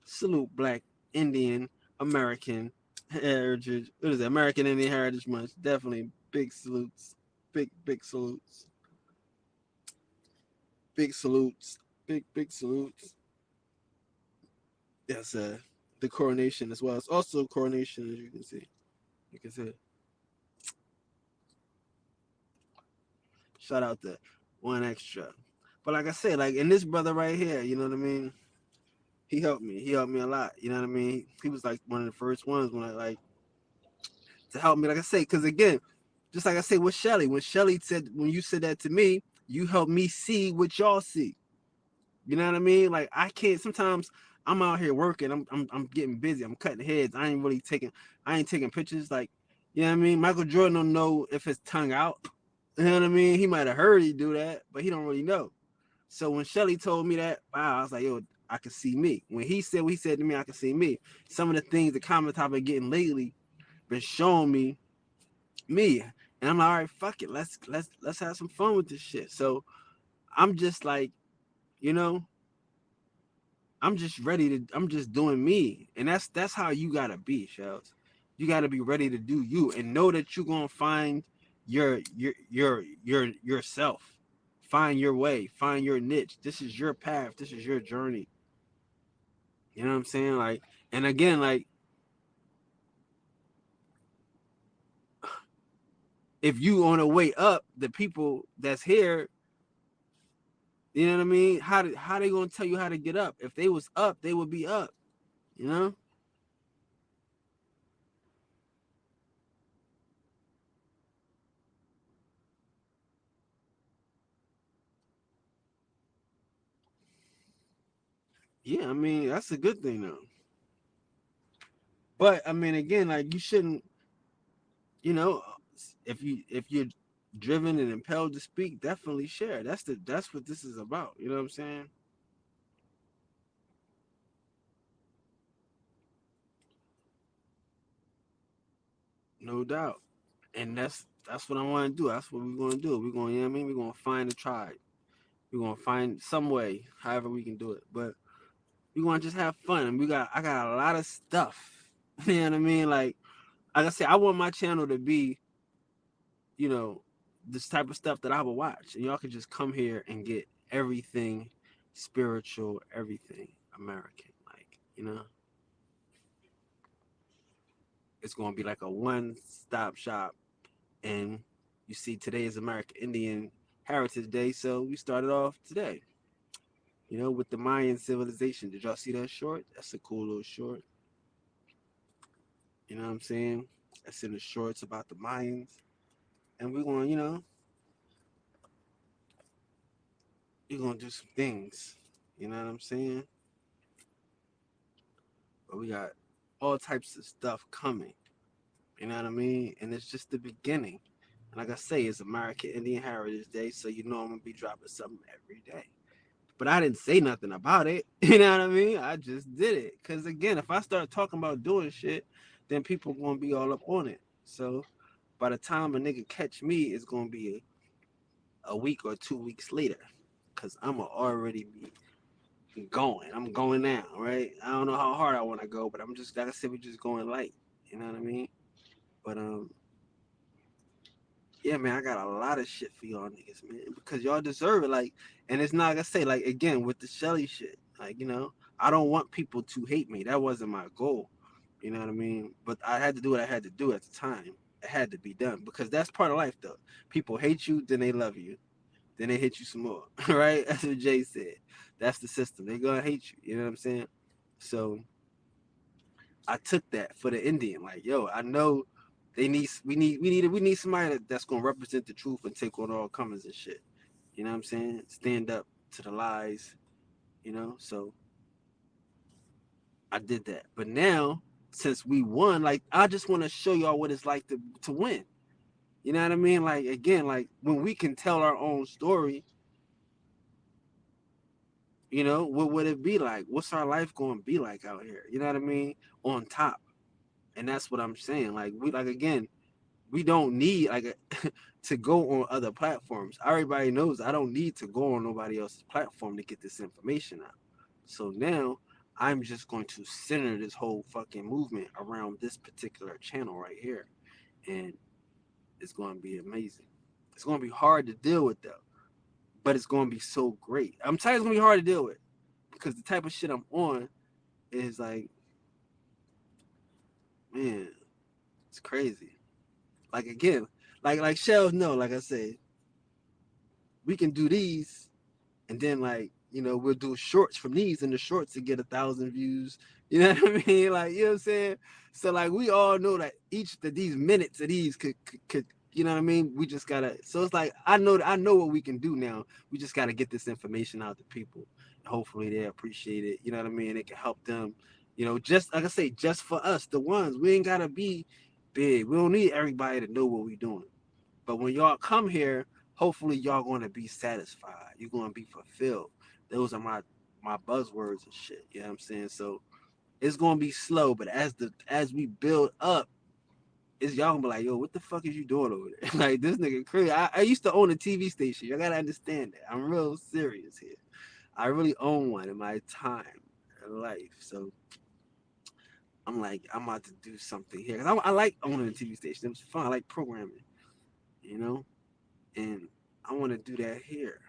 Salute Black Indian American Heritage. What is it? American Indian Heritage Month. Definitely big salutes. Big salutes. Big salutes. Big salutes. Yes, the coronation as well. It's also coronation, as you can see. You can see. Shout out to One Extra. But like I said, like in this brother right here, you know what I mean? He helped me. He helped me a lot. You know what I mean? He was like one of the first ones when I like to help me. Like I say, because again, just like I say with Shelly, when you said that to me, you helped me see what y'all see. You know what I mean? Like I can't. Sometimes I'm out here working. I'm getting busy. I'm cutting heads. I ain't taking pictures. Like you know what I mean? Michael Jordan don't know if his tongue out. You know what I mean? He might have heard he do that, but he don't really know. So when Shelly told me that, wow, I was like, yo, I could see me. When he said what he said to me, I could see me. Some of the things the comments I've been getting lately been showing me. And I'm like, all right, fuck it. Let's have some fun with this shit. So I'm just like, you know, I'm just doing me. And that's how you gotta be, Shells. You gotta be ready to do you and know that you're gonna find yourself. Find your way, find your niche. This is your path, this is your journey. You know what I'm saying? Like, and again, like if you on the way up, the people that's here, you know what I mean? How they gonna tell you how to get up? If they was up, they would be up. You know? Yeah, I mean that's a good thing though. But I mean, again, like you shouldn't, you know, if you're driven and impelled to speak, definitely share. That's what this is about. You know what I'm saying? No doubt. And that's what I want to do. That's what we're gonna do. We're gonna, you know what I mean? We're gonna find a tribe. We're gonna find some way, however we can do it. But we want to just have fun. And I got a lot of stuff. You know what I mean? Like I said, I want my channel to be, you know, this type of stuff that I would watch. And y'all can just come here and get everything spiritual, everything American. Like, you know, it's gonna be like a one-stop shop. And you see, today is American Indian Heritage Day, so we started off today. You know, with the Mayan civilization. Did y'all see that short? That's a cool little short. You know what I'm saying? That's in the shorts about the Mayans. And we're going, you know, we're going to do some things. You know what I'm saying? But we got all types of stuff coming. You know what I mean? And it's just the beginning. And like I say, it's American Indian Heritage Day, so you know I'm gonna be dropping something every day. But I didn't say nothing about it. You know what I mean? I just did it. Cause again, if I start talking about doing shit, then people gonna be all up on it. So by the time a nigga catch me, it's gonna be a week or 2 weeks later. Cause I'ma already be going. I'm going now, right? I don't know how hard I wanna go, but I'm just like I said, we're just going light. You know what I mean? But yeah, man, I got a lot of shit for y'all niggas, man, because y'all deserve it. Like, and it's not like I say, like again with the Shelly shit. Like, I don't want people to hate me. That wasn't my goal. You know what I mean? But I had to do what I had to do at the time. It had to be done because that's part of life, though. People hate you, then they love you, then they hate you some more, right? That's what Jay said. That's the system. They gonna hate you. You know what I'm saying? So I took that for the Indian. Like, yo, I know we need somebody that's gonna represent the truth and take on all comers and shit. You know what I'm saying? Stand up to the lies. So I did that. But now, since we won, like I just want to show y'all what it's like to win. You know what I mean? Like again, like when we can tell our own story, what would it be like? What's our life going to be like out here? You know what I mean? On top. And that's what I'm saying. Like we like again, we don't need to go on other platforms. Everybody knows I don't need to go on nobody else's platform to get this information out. So now I'm just going to center this whole fucking movement around this particular channel right here. And it's going to be amazing. It's going to be hard to deal with though, but it's going to be so great. I'm telling you, it's going to be hard to deal with because the type of shit I'm on is like, man, it's crazy. Like again, like shells know, like I said, we can do these and then we'll do shorts from these and the shorts to get 1,000 views. You know what I mean? Like, you know what I'm saying? So like we all know that each of these minutes of these could you know what I mean? We just gotta, so it's like I know what we can do now. We just gotta get this information out to people. Hopefully they appreciate it. You know what I mean? It can help them, just like I say, just for us, the ones. We ain't gotta be big. We don't need everybody to know what we doing. But when y'all come here, hopefully y'all gonna be satisfied. You're gonna be fulfilled. Those are my buzzwords and shit. You know what I'm saying? So it's gonna be slow, but as we build up, it's y'all gonna be like, yo, what the fuck is you doing over there? Like this nigga crazy. I used to own a TV station. You gotta understand that. I'm real serious here. I really own one in my time in life. So I'm like, I'm about to do something here. Cause I like owning a TV station. It was fun. I like programming, you know? And I want to do that here.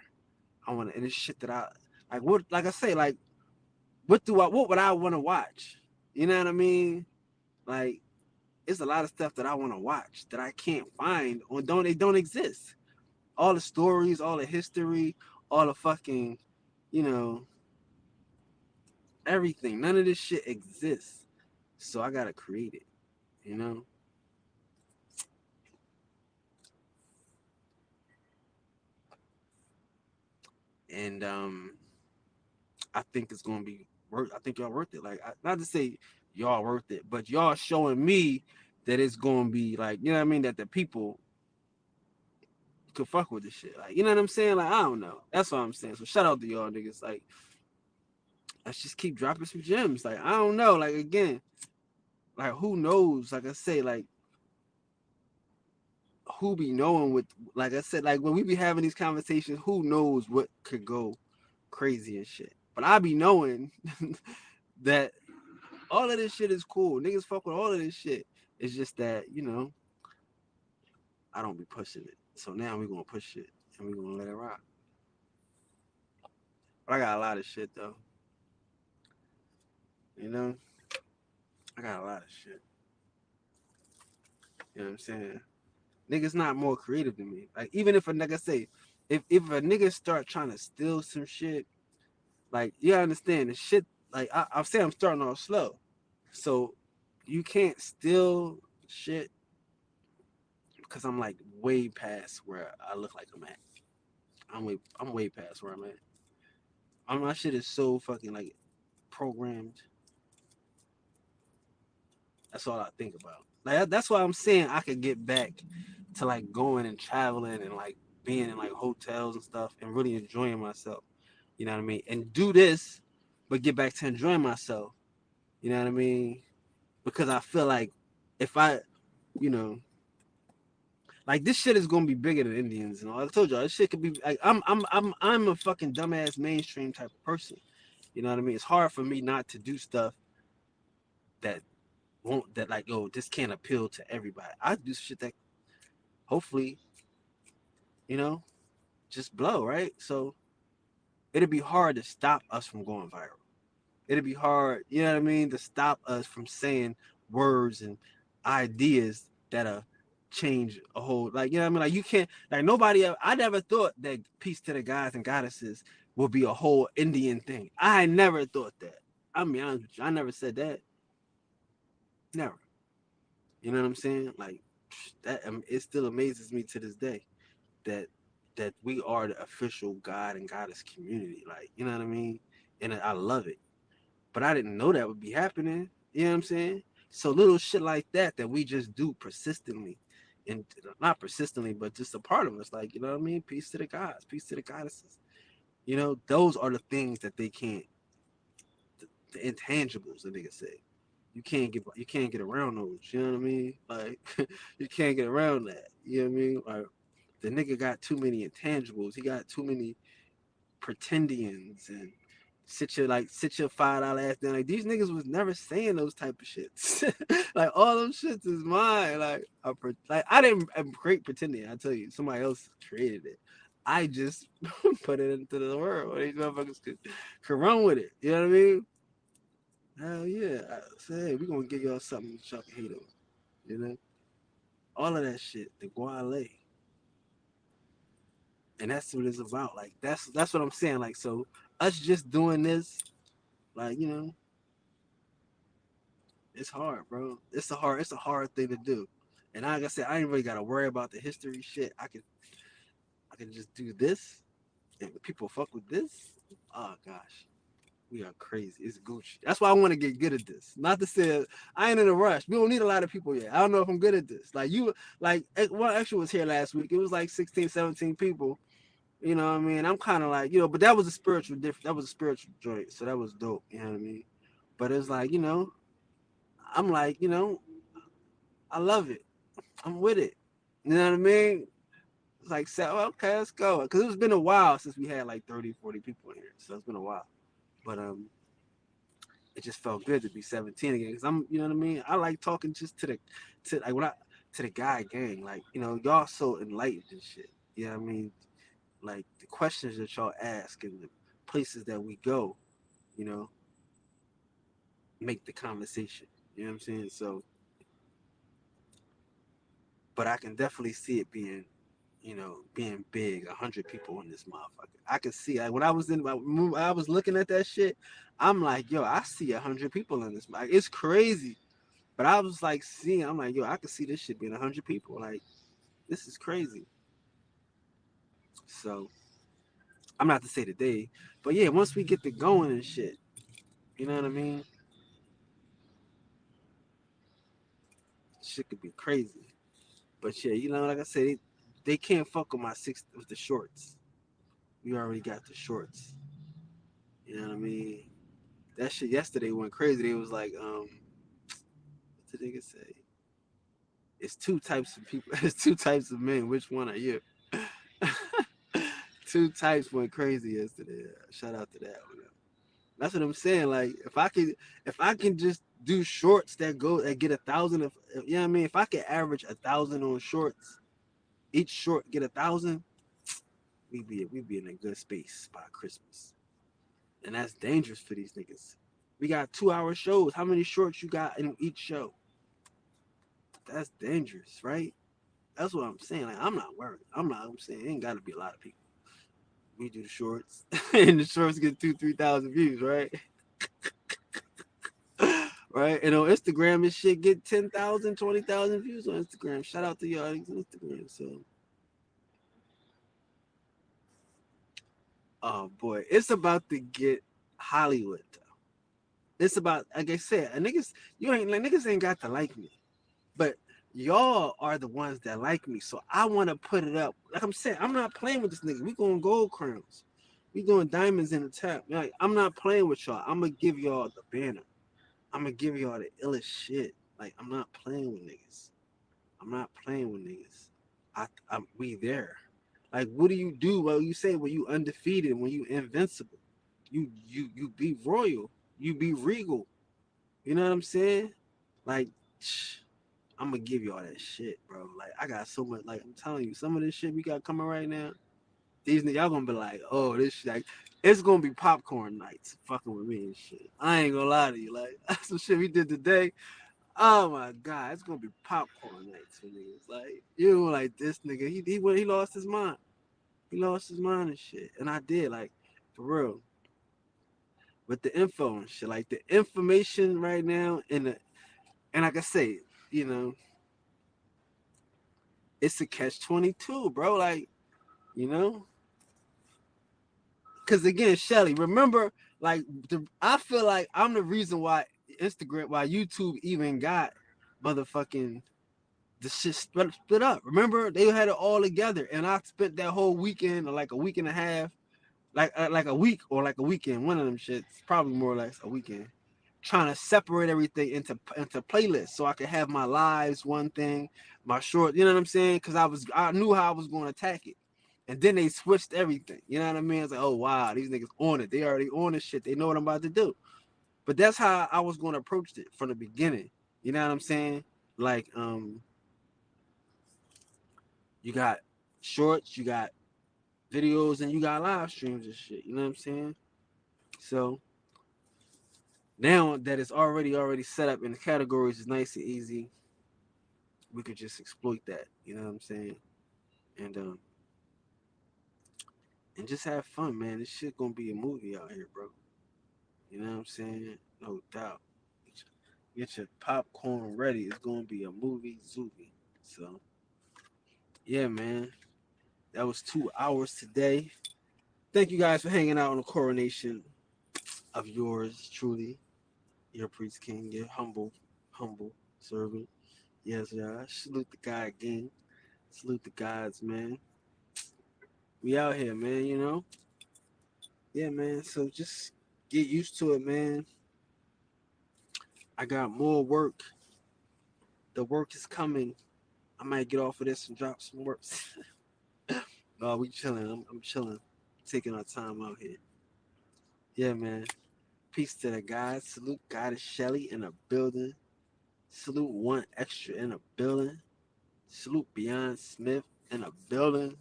I want to, and it's shit that I like. What, like I say, like what would I want to watch? You know what I mean? Like, it's a lot of stuff that I want to watch that I can't find or don't exist. All the stories, all the history, all the fucking, you know, everything. None of this shit exists. So I gotta create it. You know. And I think it's gonna be worth. I think y'all worth it. Like, not to say y'all worth it, but y'all showing me that it's gonna be like, you know what I mean, that the people could fuck with this shit. Like, you know what I'm saying? Like, I don't know. That's what I'm saying. So shout out to y'all niggas. Like, let's just keep dropping some gems. Like, I don't know. Like again, like who knows? Like I say, like who be knowing what? Like I said, like when we be having these conversations, who knows what could go crazy and shit. But I be knowing that all of this shit is cool. Niggas fuck with all of this shit. It's just that, I don't be pushing it. So now we gonna push it and we gonna let it rock. But I got a lot of shit though. You know? I got a lot of shit. You know what I'm saying? Niggas not more creative than me. Like even if a nigga say, if a nigga start trying to steal some shit, like you gotta understand the shit. Like I'm saying, I'm starting off slow, so you can't steal shit because I'm like way past where I look like I'm at. I'm way past where I'm at. My shit is so fucking like programmed. That's all I think about. Like that's why I'm saying I could get back to like going and traveling and like being in like hotels and stuff and really enjoying myself. You know what I mean? And do this, but get back to enjoying myself. You know what I mean? Because I feel like if I, you know, like this shit is gonna be bigger than Indians and all. I told y'all this shit could be like I'm a fucking dumbass mainstream type of person. You know what I mean? It's hard for me not to do stuff that won't that like this can't appeal to everybody. I do shit that hopefully, you know, just blow, right? So it'd be hard to stop us from going viral. It'd be hard, you know what I mean, to stop us from saying words and ideas that'll change a whole, like, you know what I mean? Like, you can't, like, nobody, I never thought that peace to the gods and goddesses would be a whole Indian thing. I never thought that. I mean, I never said that. Never. You know what I'm saying? Like, that, it still amazes me to this day that we are the official God and goddess community. Like, you know what I mean? And I love it. But I didn't know that would be happening. You know what I'm saying? So little shit like that we just do persistently, and not persistently, but just a part of us. Like, you know what I mean? Peace to the gods, peace to the goddesses. You know, those are the things that they can't, the intangibles that niggas say. You can't get around those. You know what I mean? Like you can't get around that. You know what I mean? Like the nigga got too many intangibles. He got too many pretendians and sit your $5 ass down. Like these niggas was never saying those type of shits. Like all them shits is mine. Like I didn't create pretending. I tell you, somebody else created it. I just put it into the world. These motherfuckers could run with it. You know what I mean? Hell yeah. I say, hey, we gonna give y'all something y'all can hate on. You know? All of that shit, the guale. And that's what it's about. Like that's what I'm saying. Like so us just doing this, like, you know, it's hard, bro. It's a hard thing to do. And like I said, I ain't really gotta worry about the history shit. I can just do this and people fuck with this. Oh gosh. We are crazy. It's Gucci. That's why I want to get good at this. Not to say I ain't in a rush. We don't need a lot of people yet. I don't know if I'm good at this. Like you, like one extra was here last week. It was like 16, 17 people. You know what I mean? I'm kind of like, you know, but that was a spiritual difference. That was a spiritual joint. So that was dope. You know what I mean? But it's like, you know, I'm like, you know, I love it. I'm with it. You know what I mean? It's like, so, okay, let's go. Because it's been a while since we had like 30, 40 people in here. So it's been a while. But it just felt good to be 17 again. Because I'm, you know what I mean? I like talking just to like, when I, to the guy gang. Like, you know, y'all so enlightened and shit. You know what I mean? Like, the questions that y'all ask and the places that we go, you know, make the conversation. You know what I'm saying? So, but I can definitely see it being, you know, being big, 100 people in this motherfucker. I can see, like, when I was looking at that shit, I'm like, yo, I see 100 people in this. Like, it's crazy. But I was like seeing, I'm like, yo, I can see this shit being 100 people. Like, this is crazy. So I'm not to say today, but yeah, once we get to going and shit, you know what I mean? Shit could be crazy. But yeah, you know, like I said, they can't fuck with with the shorts. We already got the shorts. You know what I mean? That shit yesterday went crazy. They was like, what did they say? It's two types of people. It's two types of men. Which one are you? Two types went crazy yesterday. Shout out to that one. That's what I'm saying. Like, if I can just do shorts that get 1,000, you know what I mean? If I can average 1,000 on shorts, each short get 1,000, we be in a good space by Christmas. And that's dangerous for these niggas. We got 2 hour shows. How many shorts you got in each show? That's dangerous, right? That's what I'm saying. Like, I'm not worried. I'm saying it ain't gotta be a lot of people. We do the shorts, and the shorts get 3,000 views, right? Right? And on Instagram, this shit get 10,000, 20,000 views on Instagram. Shout out to y'all on Instagram. So, oh boy, it's about to get Hollywood. It's about, like I said, niggas, you ain't like niggas ain't got to like me. But y'all are the ones that like me, so I want to put it up. Like I'm saying, I'm not playing with this nigga. We going gold crowns. We doing diamonds in the tap. Like I'm not playing with y'all. I'm gonna give y'all the banner. I'm gonna give y'all the illest shit. Like I'm not playing with niggas. I'm not playing with niggas. We there. Like what do you do? Well, you say when you undefeated, when you invincible, you be royal, you be regal. You know what I'm saying? Like, I'm gonna give you all that shit, bro. Like I got so much. Like I'm telling you, some of this shit we got coming right now. These y'all gonna be like, oh, this shit. Like, it's gonna be popcorn nights, fucking with me and shit. I ain't gonna lie to you. Like that's some shit we did today. Oh my god, it's gonna be popcorn nights for niggas. Like you know, like this nigga, he lost his mind. He lost his mind and shit. And I did, like, for real. With the info and shit, like the information right now, and like I say, you know, it's a catch 22, bro. Like, you know, because again, Shelly, remember, like, I feel like I'm the reason why why YouTube even got motherfucking the shit split up. Remember, they had it all together, and I spent that whole weekend, or like a week and a half, like a week or like a weekend, one of them shits, probably more or less a weekend, trying to separate everything into playlists so I could have my lives one thing, my short, you know what I'm saying? Because I knew how I was going to attack it. And then they switched everything. You know what I mean? It's like, oh wow, these niggas on it. They already on this shit. They know what I'm about to do. But that's how I was going to approach it from the beginning. You know what I'm saying? Like, you got shorts, you got videos, and you got live streams and shit. You know what I'm saying? So now that it's already set up in the categories, is nice and easy. We could just exploit that. You know what I'm saying? And and just have fun, man. This shit gonna be a movie out here, bro. You know what I'm saying? No doubt. Get your popcorn ready. It's gonna be a movie zoovie. So yeah, man. That was 2 hours today. Thank you guys for hanging out on the coronation of yours truly, your priest king, your humble servant. Yes, yeah. Salute the guy again. Salute the gods, man. We out here, man, you know? Yeah, man. So just get used to it, man. I got more work. The work is coming. I might get off of this and drop some work. No, we chilling. I'm chilling. Taking our time out here. Yeah, man. Peace to the guys. Salute Goddess Shelly in the building. Salute One Extra in the building. Salute Beyond Smith in the building.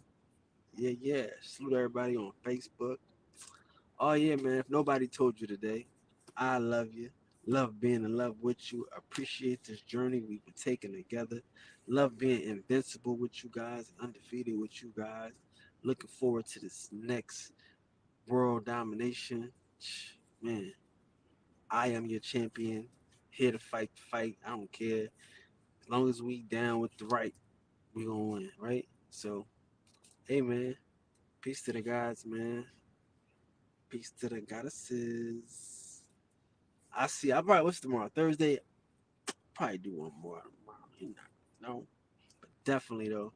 Yeah, yeah. Salute everybody on Facebook. Oh yeah, man. If nobody told you today, I love you. Love being in love with you. Appreciate this journey we've been taking together. Love being invincible with you guys, undefeated with you guys. Looking forward to this next world domination. Man, I am your champion. Here to fight the fight. I don't care. As long as we down with the right, we gonna win, right? So, hey man, peace to the guys, man. Peace to the goddesses. I see. I probably what's tomorrow? Thursday. Probably do one more tomorrow. You know, but definitely though,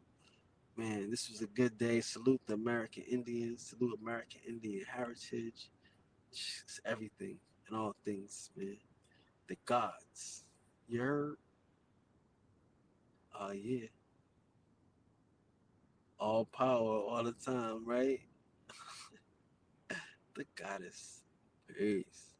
man, this was a good day. Salute the American Indians. Salute American Indian heritage. It's everything and all things, man. The gods. You heard? Oh yeah. All power all the time, right? The goddess. Peace.